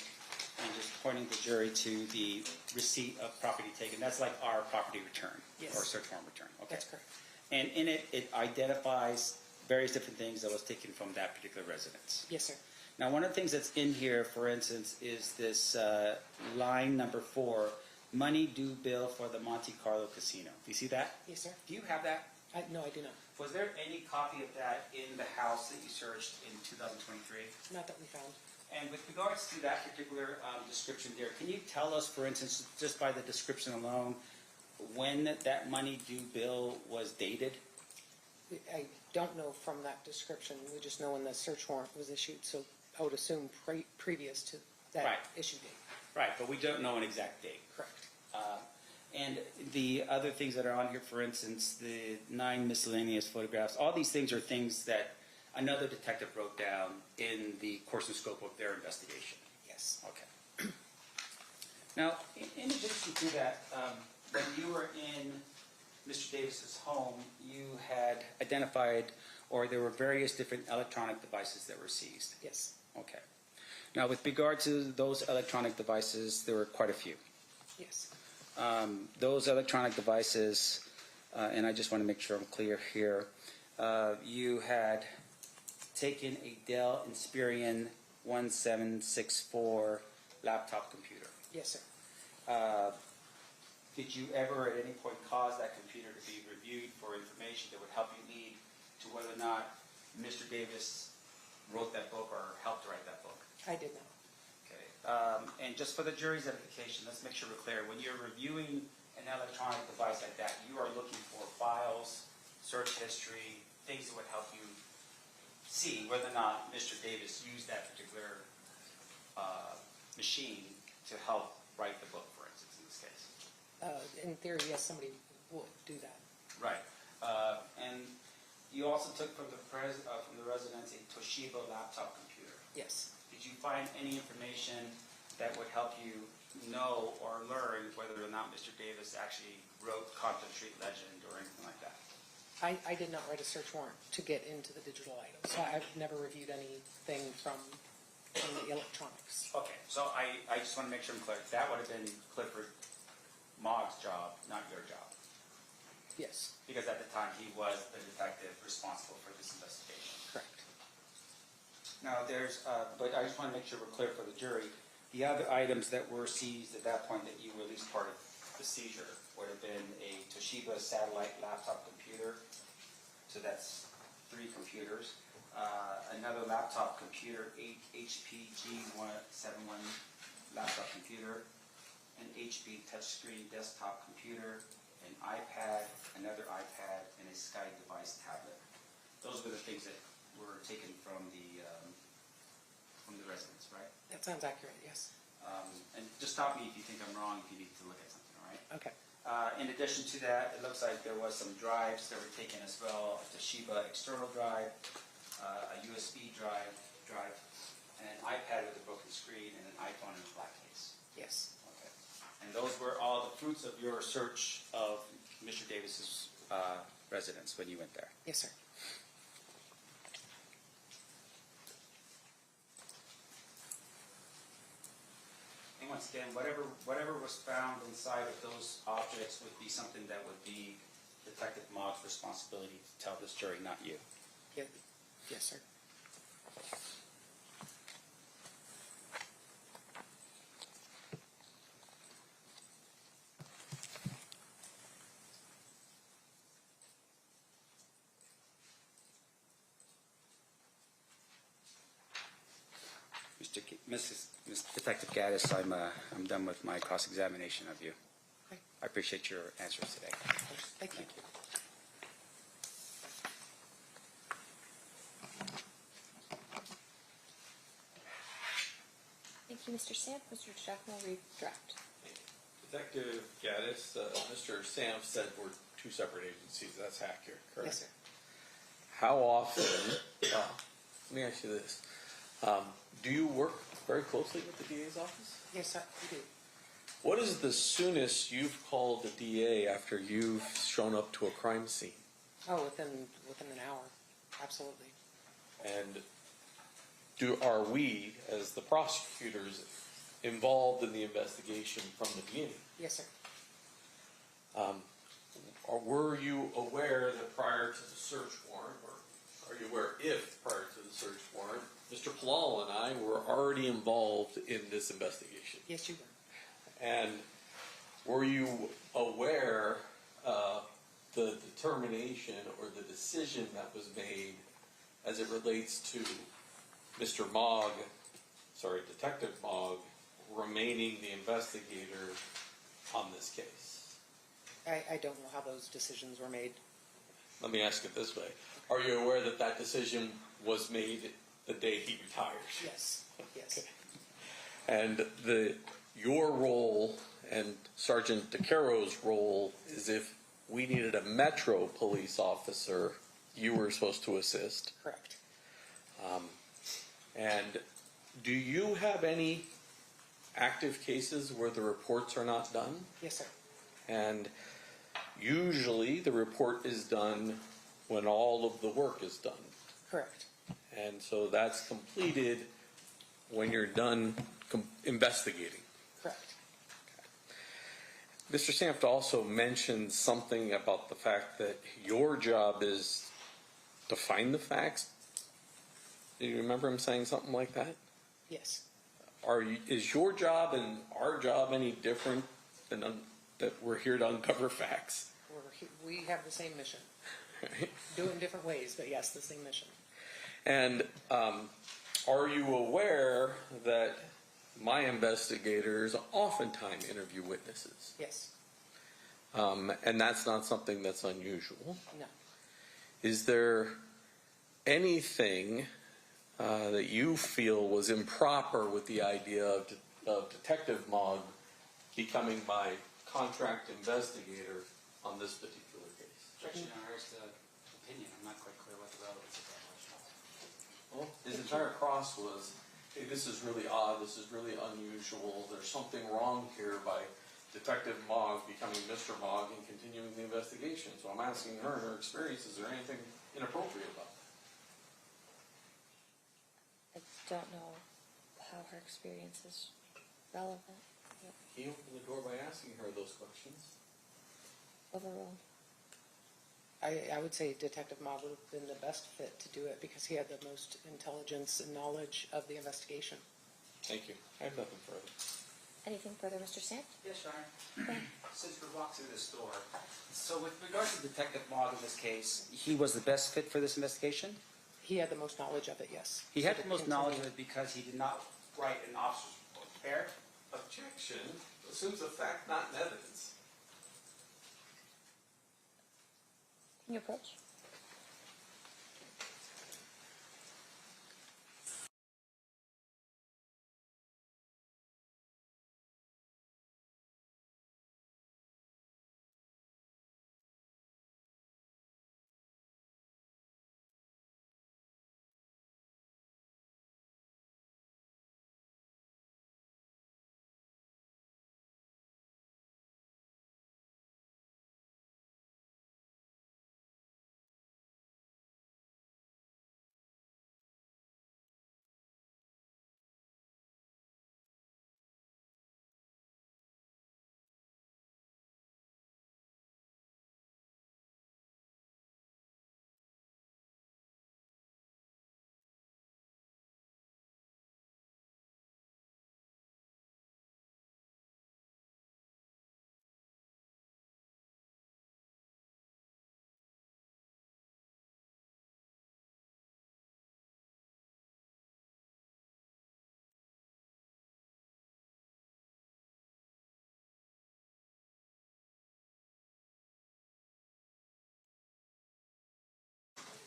and just pointing the jury to the receipt of property taken, that's like our property return. Yes. Or search warrant return. Okay. That's correct. And in it, it identifies various different things that was taken from that particular residence. Yes, sir. Now, one of the things that's in here, for instance, is this line number 4, money due bill for the Monte Carlo Casino. Do you see that? Yes, sir. Do you have that? No, I do not. Was there any copy of that in the house that you searched in 2023? Not that we found. And with regards to that particular description there, can you tell us, for instance, just by the description alone, when that money due bill was dated? I don't know from that description. We just know when the search warrant was issued, so I would assume previous to that Right. issue date. Right, but we don't know an exact date. Correct. And the other things that are on here, for instance, the 9 miscellaneous photographs, all these things are things that another detective wrote down in the course and scope of their investigation. Yes. Okay. Now, in addition to that, when you were in Mr. Davis's home, you had identified, or there were various different electronic devices that were seized. Yes. Okay. Now, with regard to those electronic devices, there were quite a few. Yes. Those electronic devices, and I just want to make sure I'm clear here, you had taken a Dell Inspiron 1764 laptop computer. Yes, sir. Did you ever at any point cause that computer to be reviewed for information that would help you lead to whether or not Mr. Davis wrote that book or helped write that book? I did not. Okay. And just for the jury's edification, let's make sure we're clear. When you're reviewing an electronic device like that, you are looking for files, search history, things that would help you see whether or not Mr. Davis used that particular machine to help write the book, for instance, in this case. In theory, yes, somebody would do that. Right. And you also took from the residents a Toshiba laptop computer. Yes. Did you find any information that would help you know or learn whether or not Mr. Davis actually wrote Compton Street Legend or anything like that? I did not write a search warrant to get into the digital items. So I've never reviewed anything from the electronics. Okay, so I just want to make sure I'm clear. That would have been Clifford Mog's job, not your job. Yes. Because at the time, he was the detective responsible for this investigation. Correct. Now, but I just want to make sure we're clear for the jury. The other items that were seized at that point that you released part of the seizure would have been a Toshiba satellite laptop computer. So that's 3 computers. Another laptop computer, HP G171 laptop computer, an HP touchscreen desktop computer, an iPad, another iPad, and a Sky device tablet. Those were the things that were taken from the residents, right? That sounds accurate, yes. And just stop me if you think I'm wrong, if you need to look at something, all right? Okay. In addition to that, it looks like there was some drives that were taken as well, a Toshiba external drive, a USB drive, and an iPad with a broken screen, and an iPhone in a black case. Yes. Okay. And those were all the fruits of your search of Mr. Davis's residence when you went there? Yes, sir. And once again, whatever was found inside of those objects would be something that would be Detective Mogg's responsibility to tell this jury, not you. Yeah. Yes, sir. Ms. Detective Gaddis, I'm done with my cross-examination of you. Okay. I appreciate your answers today. Thank you. Thank you, Mr. Samp. Mr. Jackman will redraft. Detective Gaddis, Mr. Sam said we're 2 separate agencies. That's accurate, correct? Yes, sir. How often, let me ask you this, do you work very closely with the DA's office? Yes, sir, we do. What is the soonest you've called the DA after you've shown up to a crime scene? Oh, within an hour, absolutely. And are we, as the prosecutors, involved in the investigation from the beginning? Yes, sir. Were you aware that prior to the search warrant, or are you aware if prior to the search warrant, Mr. Palal and I were already involved in this investigation? Yes, you were. And were you aware the determination or the decision that was made as it relates to Mr. Detective Mogg, remaining the investigator on this case? I don't know how those decisions were made. Let me ask it this way. Are you aware that that decision was made the day he retires? Yes, yes. Okay. And your role and Sergeant DeCaro's role is if we needed a Metro police officer, you were supposed to assist. Correct. And do you have any active cases where the reports are not done? Yes, sir. And usually the report is done when all of the work is done. Correct. And so that's completed when you're done investigating. Correct. Okay. Mr. Samft also mentioned something about the fact that your job is to find the facts. Do you remember him saying something like that? Yes. Is your job and our job any different than that we're here to uncover facts? We have the same mission. Right. Do it in different ways, but yes, the same mission. And are you aware that my investigators oftentimes interview witnesses? Yes. And that's not something that's unusual. No. Is there anything that you feel was improper with the idea of Detective Mogg becoming my contract investigator on this particular case. Objection, where's the opinion? I'm not quite clear what the relevance of that question is. Well, his entire cross was, hey, this is really odd, this is really unusual, there's something wrong here by Detective Mogg becoming Mr. Mogg and continuing the investigation. So I'm asking her, in her experience, is there anything inappropriate about that? I don't know how her experience is relevant. He opened the door by asking her those questions. Overall. I would say Detective Mogg would have been the best fit to do it because he had the most intelligence and knowledge of the investigation. Thank you. I have nothing further. Anything further, Mr. Sant? Yes, Your Honor. Since we walked through this door, so with regards to Detective Mogg in this case, he was the best fit for this investigation? He had the most knowledge of it, yes. He had the most knowledge of it because he did not write an officer's report. Fair? Objection assumes a fact, not an evidence. Can you approach?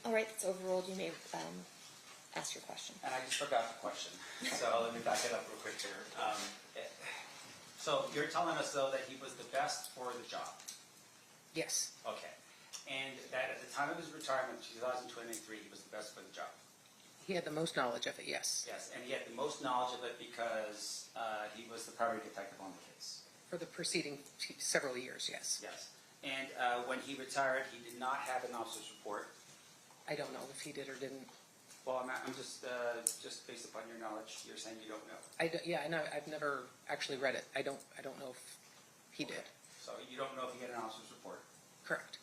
All right, it's overruled. You may ask your question. And I just forgot the question, so let me back it up real quick here. So you're telling us, though, that he was the best for the job? Yes. Okay. And that at the time of his retirement, 2023, he was the best for the job? He had the most knowledge of it, yes. Yes, and he had the most knowledge of it because he was the primary detective on the case? For the preceding several years, yes. Yes. And when he retired, he did not have an officer's report? I don't know if he did or didn't. Well, I'm just based upon your knowledge, you're saying you don't know? Yeah, I know. I've never actually read it. I don't know if he did. So you don't know if he had an officer's report? Correct.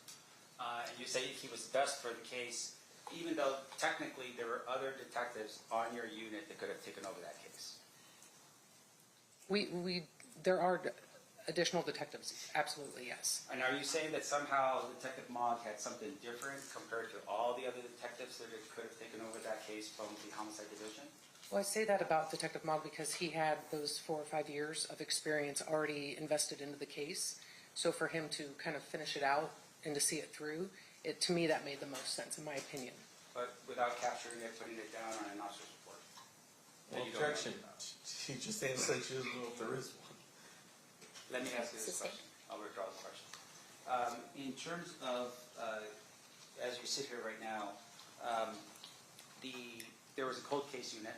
And you say he was the best for the case, even though technically there were other detectives on your unit that could have taken over that case? There are additional detectives, absolutely, yes. And are you saying that somehow Detective Mogg had something different compared to all the other detectives that could have taken over that case from the homicide division? Well, I say that about Detective Mogg because he had those 4 or 5 years of experience already invested into the case. So for him to kind of finish it out and to see it through, to me that made the most sense, in my opinion. But without capturing it, putting it down on an officer's report? Well, objection. She just said she doesn't know if there is one. Let me ask you this question. I'll withdraw the question. In terms of, as you sit here right now, there was a cold case unit,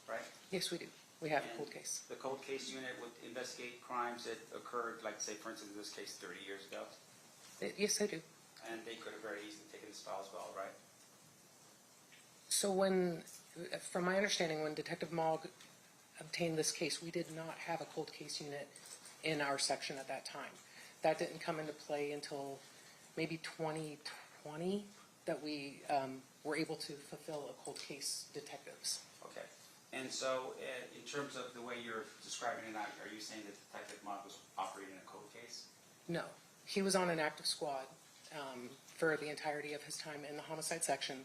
right? Yes, we do. We have a cold case. The cold case unit would investigate crimes that occurred, like say, for instance, in this case, 30 years ago? Yes, I do. And they could have very easily taken this file as well, right? So from my understanding, when Detective Mogg obtained this case, we did not have a cold case unit in our section at that time. That didn't come into play until maybe 2020 that we were able to fulfill a cold case detectives. Okay. And so in terms of the way you're describing it now, are you saying that Detective Mogg was operating a cold case? No. He was on an active squad for the entirety of his time in the homicide section.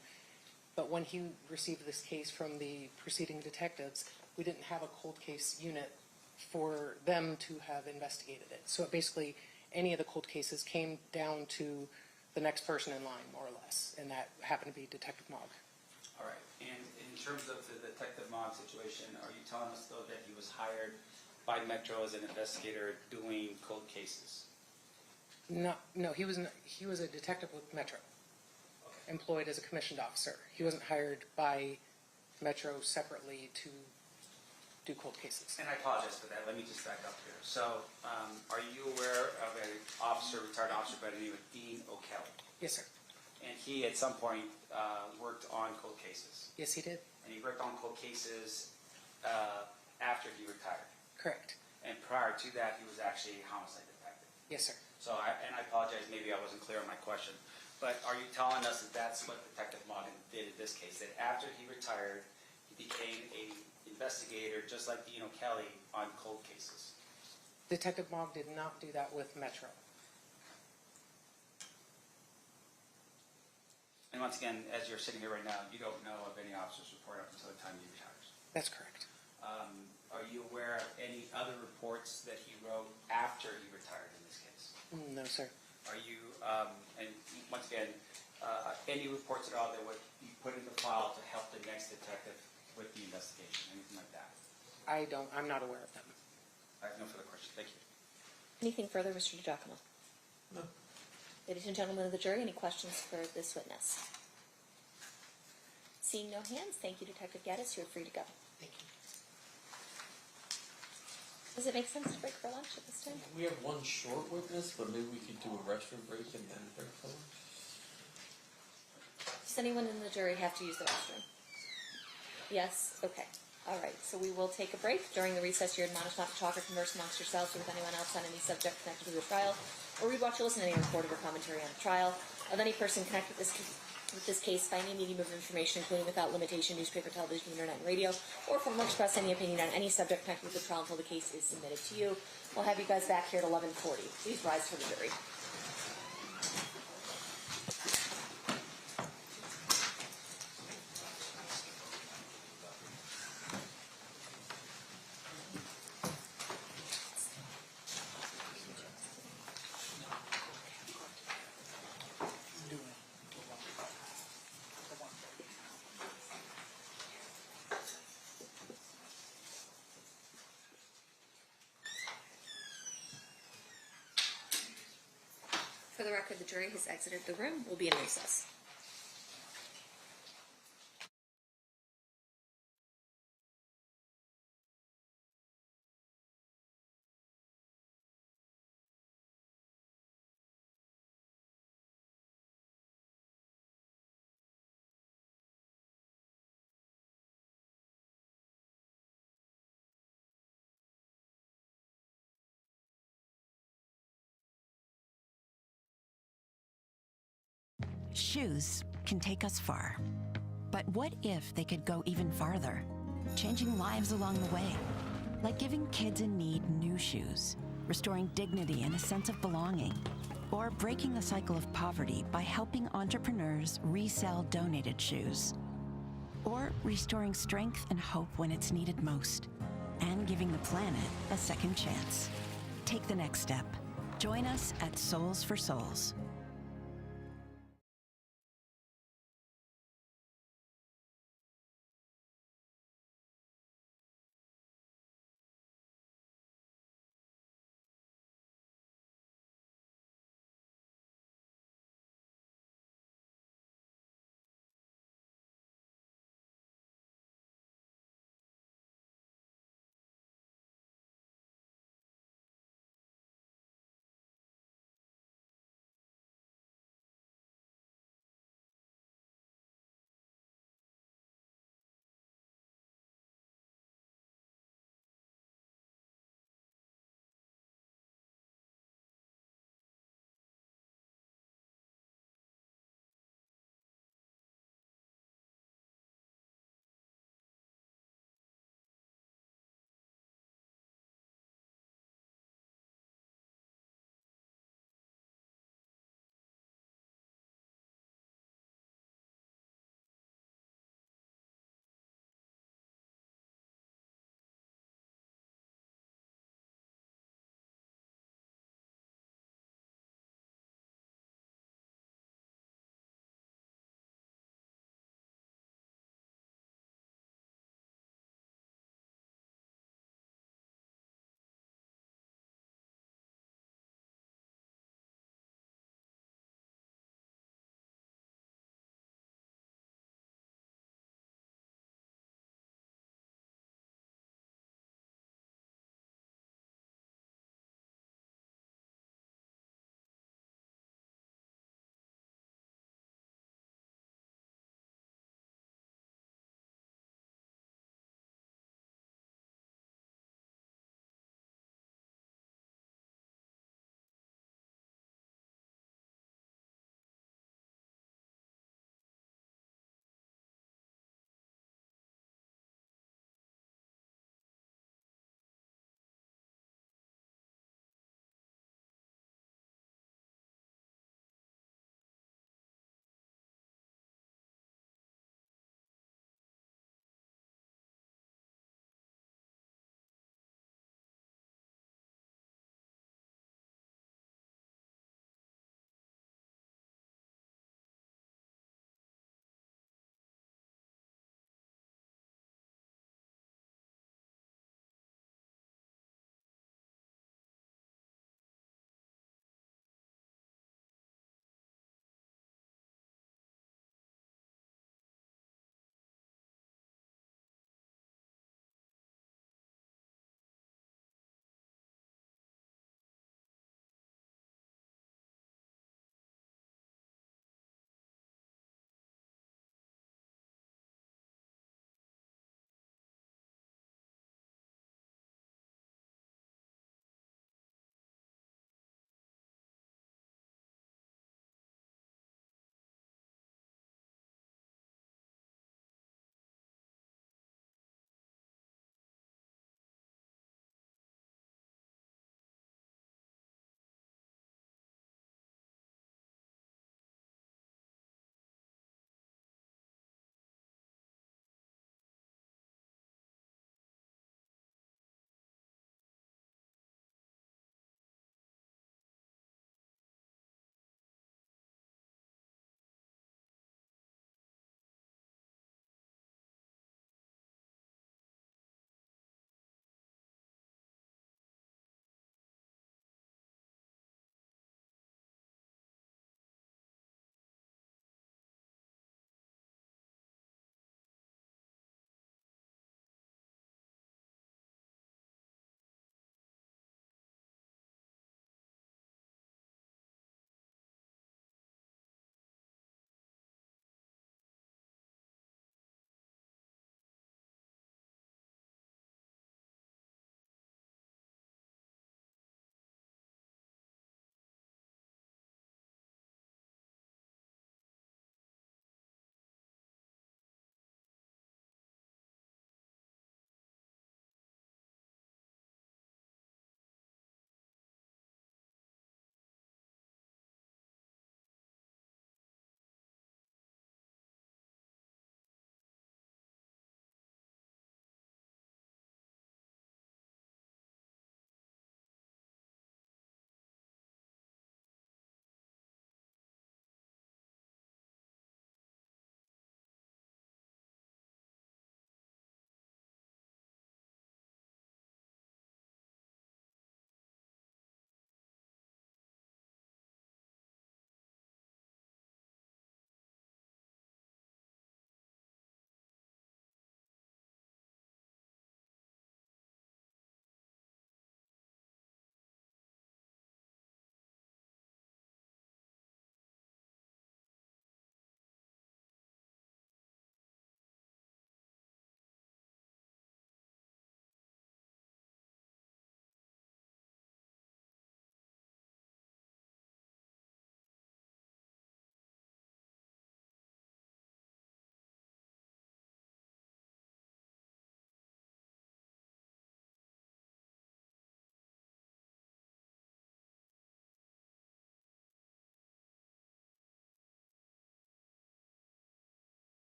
But when he received this case from the preceding detectives, we didn't have a cold case unit for them to have investigated it. So basically, any of the cold cases came down to the next person in line, more or less, and that happened to be Detective Mogg. All right. And in terms of the Detective Mogg situation, are you telling us, though, that he was hired by Metro as an investigator doing cold cases? No, he was a detective with Metro, employed as a commissioned officer. He wasn't hired by Metro separately to do cold cases. And I apologize for that. Let me just back up here. So, are you aware of a retired officer by the name of Dean O'Kelly? Yes, sir. And he, at some point, worked on cold cases. Yes, he did. And he worked on cold cases after he retired. Correct. And prior to that, he was actually a homicide detective. Yes, sir. So, and I apologize, maybe I wasn't clear on my question, but are you telling us that that's what Detective Morgan did in this case? That after he retired, he became a investigator, just like Dean O'Kelly, on cold cases? Detective Mogg did not do that with Metro. And once again, as you're sitting here right now, you don't know of any officer's report up until the time he retires. That's correct. Are you aware of any other reports that he wrote after he retired in this case? No, sir. Are you, and once again, any reports at all that would be put in the file to help the next detective with the investigation, anything like that? I'm not aware of them. I have no further questions. Thank you. Anything further, Mr. DiGiacomo? No. Ladies and gentlemen of the jury, any questions for this witness? Seeing no hands, thank you, Detective Gaddis. You're free to go. Thank you. Does it make sense to break for lunch at this time? We have one short witness, but maybe we could do a restroom break and then break for lunch. Does anyone in the jury have to use the restroom? Yes? Okay. All right. So we will take a break. During the recess, you're admonished not to talk or converse amongst yourselves or with anyone else on any subject connected to the trial, or read, watch, or listen to any recorded or commentary on the trial of any person connected with this case by any medium of information, including without limitation, newspaper, television, internet, and radio, or from or express any opinion on any subject connected with the trial until the case is submitted to you. We'll have you guys back here at 11:40. Please rise for the jury. For the record, the jury has exited the room. We'll be in recess. Shoes can take us far. But what if they could go even farther, changing lives along the way? Like giving kids in need new shoes, restoring dignity and a sense of belonging, or breaking the cycle of poverty by helping entrepreneurs resell donated shoes, or restoring strength and hope when it's needed most, and giving the planet a second chance. Take the next step. Join us at Souls for Souls.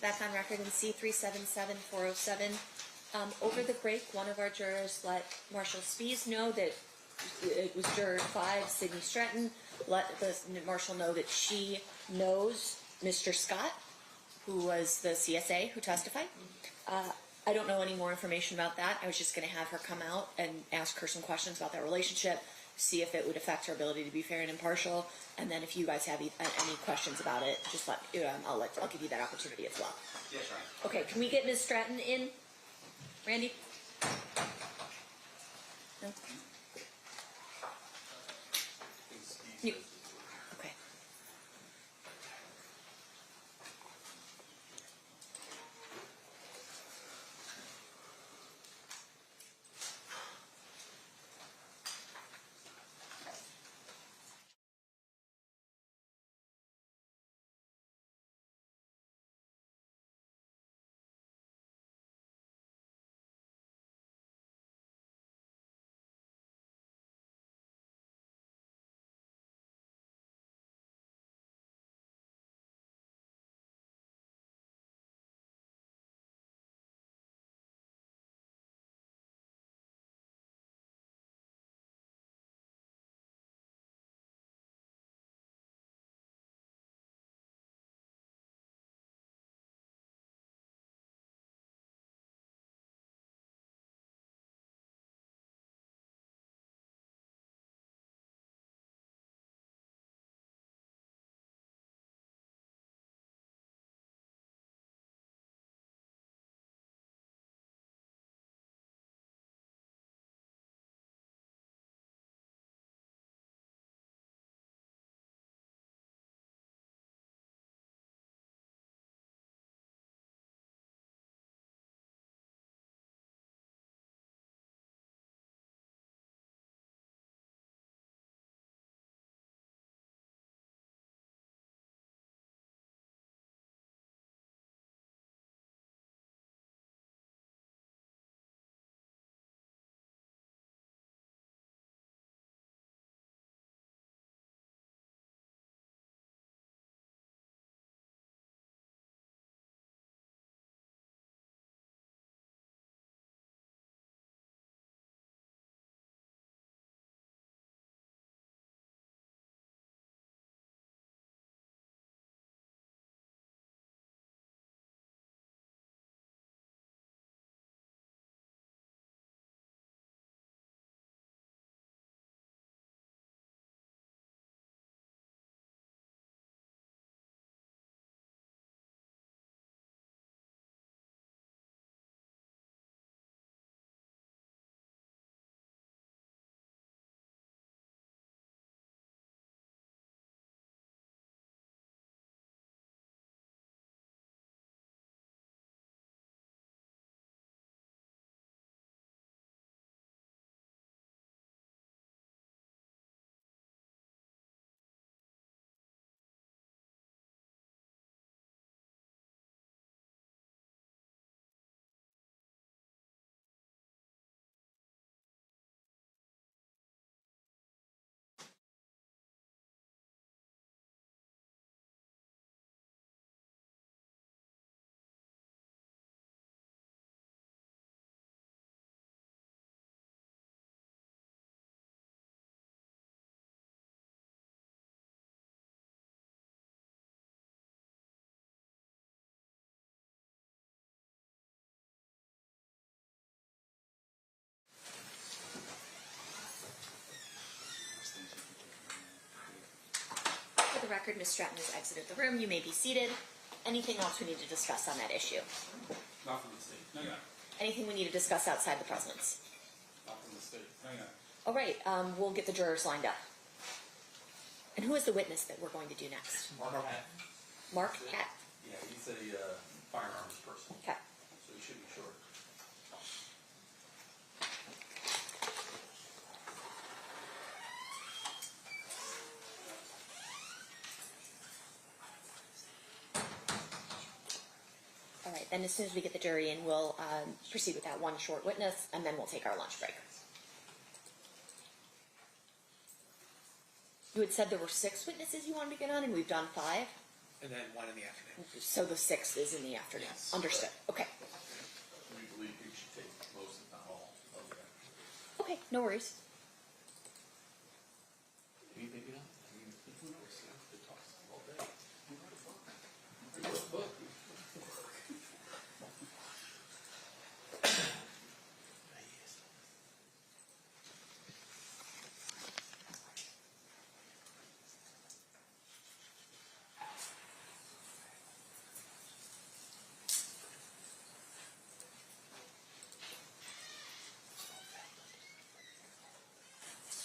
Back on record in C377407. Over the break, one of our jurors let Marshall Spees know that it was juror 5, Sydney Stratton, let the marshal know that she knows Mr. Scott, who was the CSA who testified. I don't know any more information about that. I was just going to have her come out and ask her some questions about that relationship, see if it would affect her ability to be fair and impartial, and then if you guys have any questions about it, just I'll give you that opportunity as well. Yes, Ryan. Okay, can we get Ms. Stratton in? Randy? No? You. Okay. For the record, Ms. Stratton has exited the room. You may be seated. Anything else we need to discuss on that issue? Not from the state. No, yeah. Anything we need to discuss outside the presence? Not from the state. No, yeah. All right, we'll get the jurors lined up. And who is the witness that we're going to do next? Mark Hatt. Mark Hatt. Yeah, he's a firearms person. Okay. So he should be short. All right, then as soon as we get the jury in, we'll proceed with that one short witness, and then we'll take our lunch break. You had said there were 6 witnesses you wanted to get on, and we've done 5? And then one in the afternoon. So the 6th is in the afternoon. Yes. Understood. Okay. We believe you should take most, if not all, of that. Okay, no worries. Maybe not. I mean, who knows? You know, they talk all day. You wrote a book. You wrote a book.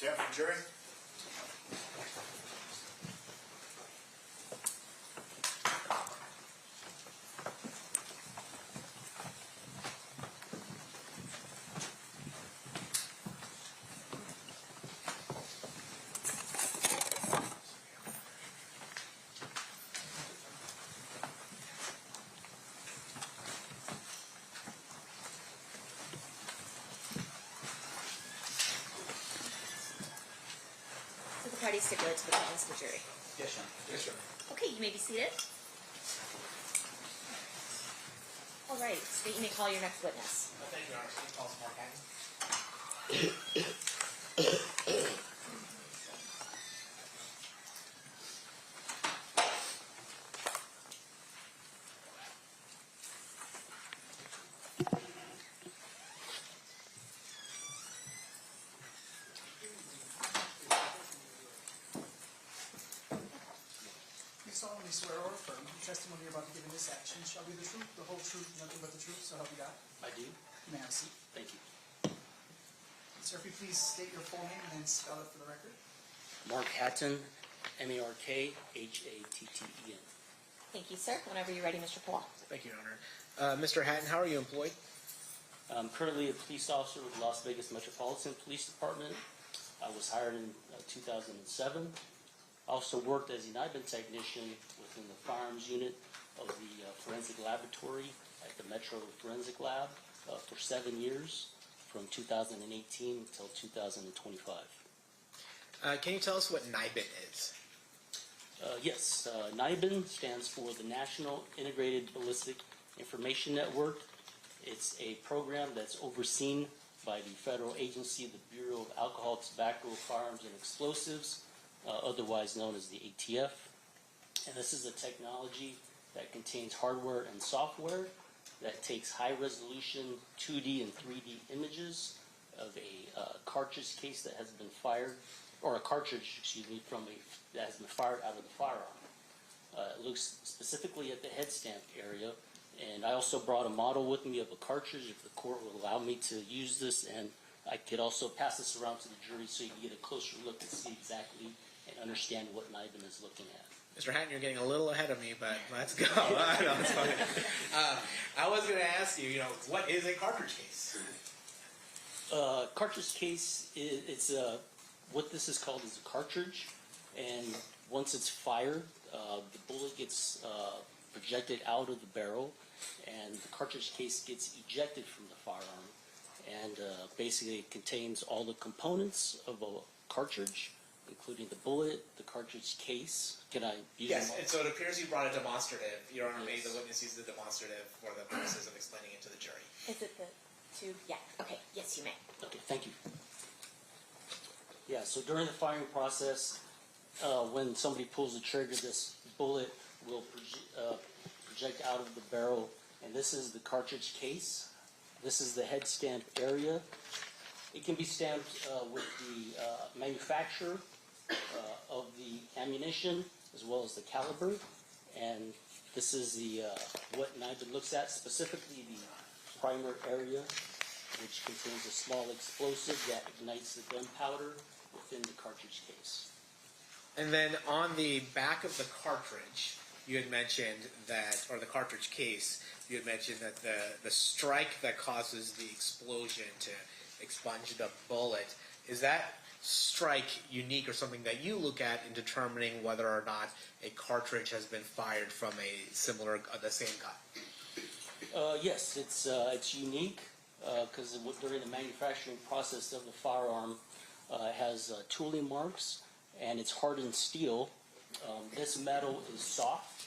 Stand for jury. So the parties stipulate to the presence of the jury. Yes, Your Honor. Yes, Your Honor. Okay, you may be seated. All right, so that you may call your next witness. Thank you, Your Honor. Can you call us Mark Hatton? You solemnly swear or affirm the testimony you're about to give in this action shall be the truth, the whole truth, nothing but the truth, so help you God. I do. You may have a seat. Thank you. Sir, if you please state your full name and then spell it for the record. Mark Hatton, M-A-R-K-H-A-T-T-E-N. Thank you, sir. Whenever you're ready, Mr. Paul. Thank you, Your Honor. Mr. Hatton, how are you employed? I'm currently a police officer with Las Vegas Metropolitan Police Department. I was hired in 2007. I also worked as a NIBIN technician within the firearms unit of the forensic laboratory at the Metro Forensic Lab for 7 years, from 2018 until 2025. Can you tell us what NIBIN is? Yes, NIBIN stands for the National Integrated Ballistic Information Network. It's a program that's overseen by the federal agency, the Bureau of Alcohol, Tobacco, Firearms, and Explosives, otherwise known as the ATF. And this is a technology that contains hardware and software that takes high-resolution 2D and 3D images of a cartridge case that has been fired, or a cartridge, excuse me, that has been fired out of the firearm. It looks specifically at the head stamp area, and I also brought a model with me of a cartridge if the court will allow me to use this, and I could also pass this around to the jury so you can get a closer look and see exactly and understand what NIBIN is looking at. Mr. Hatton, you're getting a little ahead of me, but let's go. No, it's fine. I was going to ask you, what is a cartridge case? Cartridge case, what this is called is a cartridge, and once it's fired, the bullet gets projected out of the barrel, and the cartridge case gets ejected from the firearm, and basically it contains all the components of a cartridge, including the bullet, the cartridge case. Can I use Yes, them all? and so it appears you brought a demonstrative. Your Honor made the witness use the demonstrative for the purposes of explaining it to the jury. Is it the tube? Yeah. Okay. Yes, you may. Okay, thank you. Yeah, so during the firing process, when somebody pulls the trigger, this bullet will project out of the barrel, and this is the cartridge case. This is the head stamp area. It can be stamped with the manufacturer of the ammunition as well as the caliber, and this is the what NIBIN looks at, specifically the primer area, which contains a small explosive that ignites the gunpowder within the cartridge case. And then on the back of the cartridge, you had mentioned that, or the cartridge case, you had mentioned that the strike that causes the explosion to expunge the bullet, is that strike unique or something that you look at in determining whether or not a cartridge has been fired from a similar, the same gun? Yes, it's unique because during the manufacturing process of the firearm, it has tooling marks and it's hardened steel. This metal is soft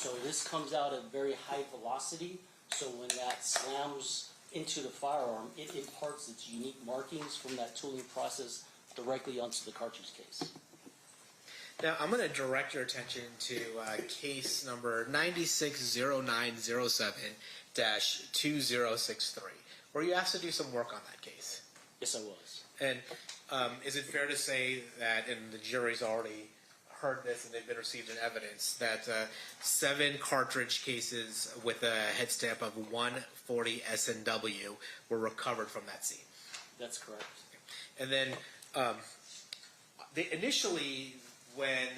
So this comes out at very high velocity, so when that slams into the firearm, it imparts its unique markings from that tooling process directly onto the cartridge case. Now, I'm going to direct your attention to case number 960907-2063, where you asked to do some work on that case. Yes, I was. And is it fair to say that, and the jury's already heard this and they've been received in evidence, that 7 cartridge cases with a head stamp of 140 SNW were recovered from that scene? That's correct. And then initially, when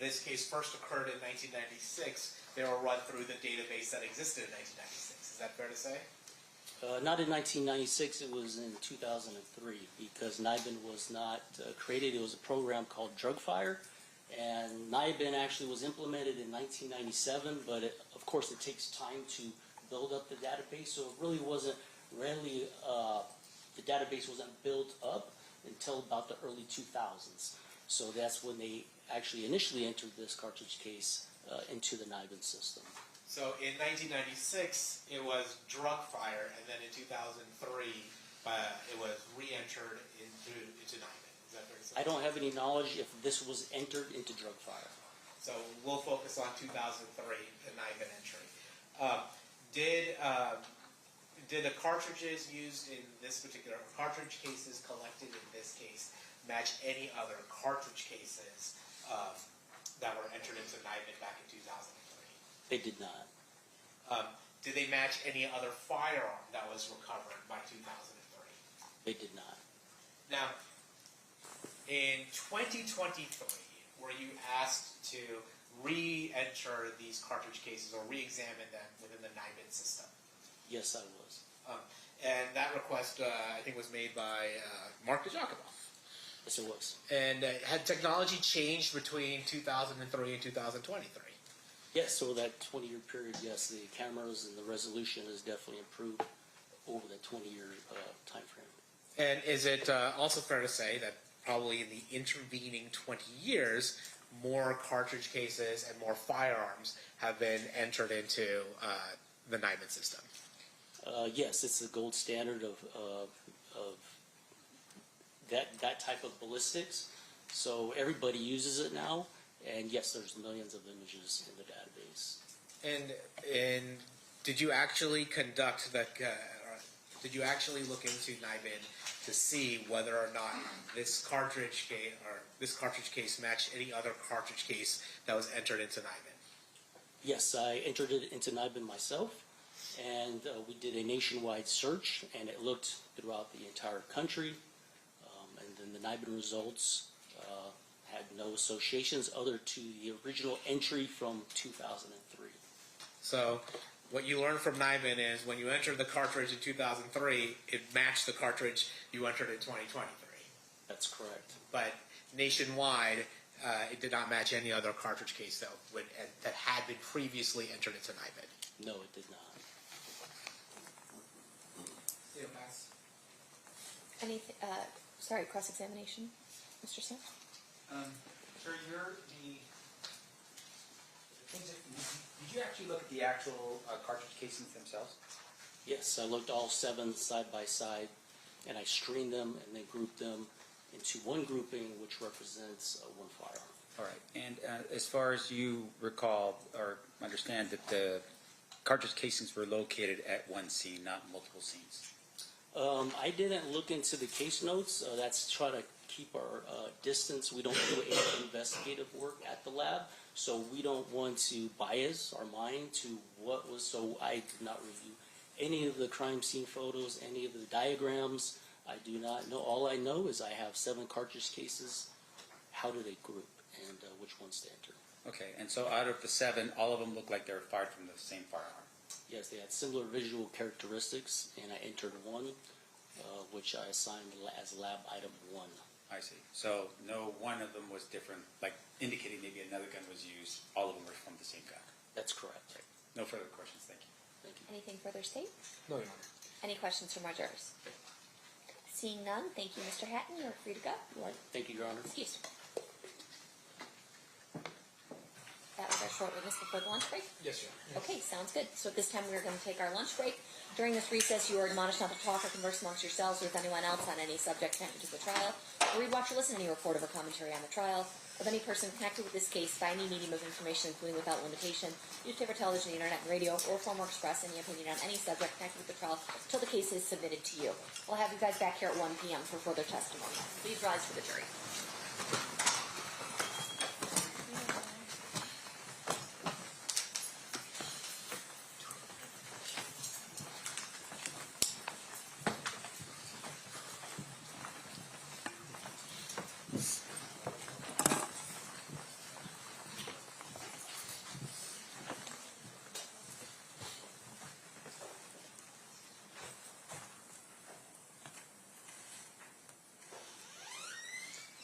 this case first occurred in 1996, they were run through the database that existed in 1996. Is that fair to say? Not in 1996, it was in 2003, because NIBIN was not created. It was a program called DrugFire, and NIBIN actually was implemented in 1997, but of course it takes time to build up the database, so it really wasn't really, the database wasn't built up until about the early 2000s. So that's when they actually initially entered this cartridge case into the NIBIN system. So in 1996, it was DrugFire, and then in 2003, it was re-entered into NIBIN. Is that fair to say? I don't have any knowledge if this was entered into DrugFire. So we'll focus on 2003, the NIBIN entry. Did the cartridges used in this particular cartridge cases collected in this case match any other cartridge cases that were entered into NIBIN back in 2003? They did not. Did they match any other firearm that was recovered by 2003? They did not. Now, in 2023, were you asked to re-enter these cartridge cases or re-examine them within the NIBIN system? Yes, I was. And that request, I think, was made by Mark DiGiacomo. Yes, it was. And had technology changed between 2003 and 2023? Yes, so that 20-year period, yes, the cameras and the resolution has definitely improved over that 20-year time frame. And is it also fair to say that probably in the intervening 20 years, more cartridge cases and more firearms have been entered into the NIBIN system? Yes, it's the gold standard of that type of ballistics. So everybody uses it now, and yes, there's millions of images in the database. And did you actually conduct that? Did you actually look into NIBIN to see whether or not this cartridge case matched any other cartridge case that was entered into NIBIN? Yes, I entered it into NIBIN myself, and we did a nationwide search, and it looked throughout the entire country, and then the NIBIN results had no associations other to the original entry from 2003. So what you learned from NIBIN is when you entered the cartridge in 2003, it matched the cartridge you entered in 2023. That's correct. But nationwide, it did not match any other cartridge case that had been previously entered into NIBIN. No, it did not. Anything? Sorry, cross-examination, Mr. Smith. Sir, did you actually look at the actual cartridge casings themselves? Yes, I looked all 7 side by side, and I screened them and then grouped them into one grouping, which represents one firearm. All right. And as far as you recall or understand, that the cartridge casings were located at one scene, not multiple scenes. I didn't look into the case notes. That's to try to keep our distance. We don't do any investigative work at the lab, so we don't want to bias our mind to what was. So I did not review any of the crime scene photos, any of the diagrams. I do not know. All I know is I have 7 cartridge cases. How do they group, and which ones to enter? Okay. And so out of the 7, all of them look like they were fired from the same firearm. Yes, they had similar visual characteristics, and I entered one, which I assigned as lab item 1. I see. So no one of them was different, like indicating maybe another gun was used. All of them were from the same gun. That's correct. Right. No further questions. Thank you. Thank you. Anything further, State? No, Your Honor. Any questions from our jurors? Seeing none, thank you, Mr. Hatton. You're free to go. All right. Thank you, Your Honor. Excuse me. That was our short witness before the lunch break? Yes, sir. Okay, sounds good. So at this time, we're going to take our lunch break. During this recess, you are admonished not to talk or converse amongst yourselves or with anyone else on any subject connected to the trial, or read, watch, or listen to any report of or commentary on the trial of any person connected with this case by any medium of information, including without limitation, newspaper, television, internet, and radio, or form or express any opinion on any subject connected with the trial until the case is submitted to you. We'll have you guys back here at 1 p.m. for further testimony. Please rise for the jury.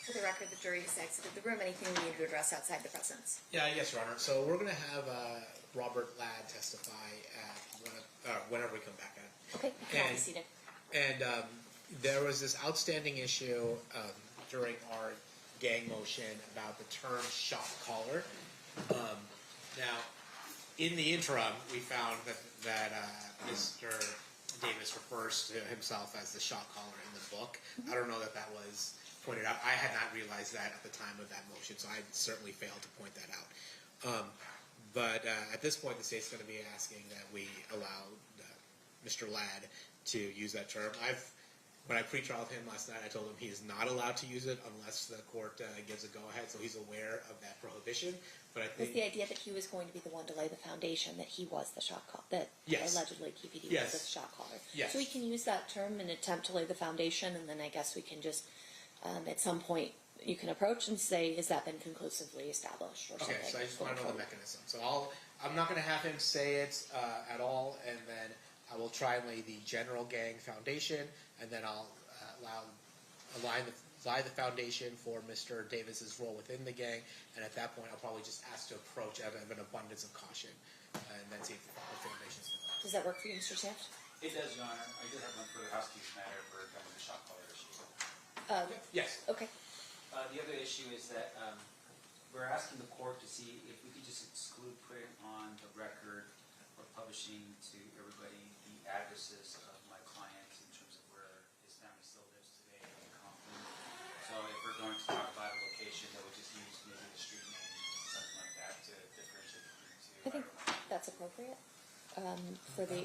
For the record, the jury has exited the room. Anything we need to address outside the presence? Yeah, yes, Your Honor. So we're going to have Robert Ladd testify at whenever we come back at. Okay, you can all be seated. And there was this outstanding issue during our gang motion about the term shot caller. Now, in the interim, we found that Mr. Davis refers to himself as the shot caller in the book. I don't know that that was pointed out. I had not realized that at the time of that motion, so I certainly failed to point that out. But at this point, the state's going to be asking that we allow Mr. Ladd to use that term. When I pre-trialed him last night, I told him he is not allowed to use it unless the court gives a go-ahead, so he's aware of that prohibition. But I think Was the idea that he was going to be the one to lay the foundation, that he was the shot caller, that Yes. allegedly QPD Yes. was the shot caller? Yes. So we can use that term and attempt to lay the foundation, and then I guess we can just, at some point, you can approach and say, has that been conclusively established or something? Okay, so I just want to know the mechanism. So I'm not going to have him say it at all, and then I will try and lay the general gang foundation, and then I'll lie the foundation for Mr. Davis's role within the gang, and at that point I'll probably just ask to approach out of an abundance of caution, and then see if the foundation's developed. Does that work for you, Mr. Saft? It does, Your Honor. I do have one for the housekeeping matter for the shot caller issue. Yes. Okay. The other issue is that we're asking the court to see if we could just exclude putting on the record or publishing to everybody the addresses of my clients in terms of where his family still lives today in Compton. So if we're going to talk about a location, that would just use maybe the street name, something like that, to differentiate between the two. I think that's appropriate, for the,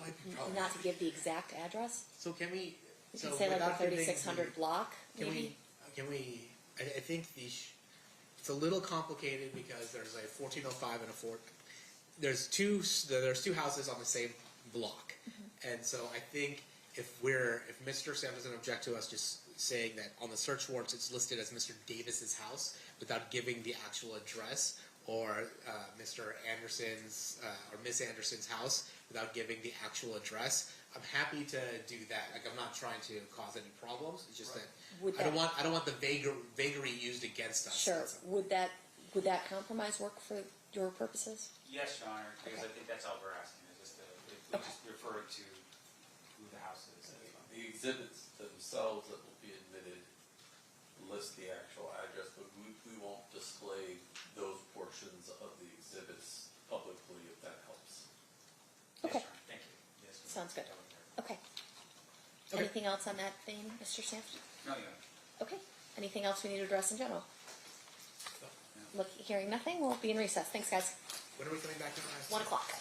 not to give the exact address. So can we? You can say like the 3600 block, maybe? I think it's a little complicated because there's a 1405 and a 4. There's two houses on the same block, and so I think if Mr. Sam doesn't object to us just saying that on the search warrants it's listed as Mr. Davis's house without giving the actual address, or Mr. Anderson's or Miss Anderson's house without giving the actual address, I'm happy to do that. Like, I'm not trying to cause any problems. It's just that I don't want the vagary used against us. Sure. Would that compromise work for your purposes? Yes, Your Honor, because I think that's all we're asking, is just to just refer to who the house is. The exhibits themselves that will be admitted list the actual address, but we won't display those portions of the exhibits publicly, if that helps. Okay. Thank you. Yes, Sounds good. Okay. Anything else on that vein, Mr. Saft? No, Your Honor. Okay. Anything else we need to address in general? Hearing nothing, we'll be in recess. Thanks, guys. When are we coming back in? 1 o'clock.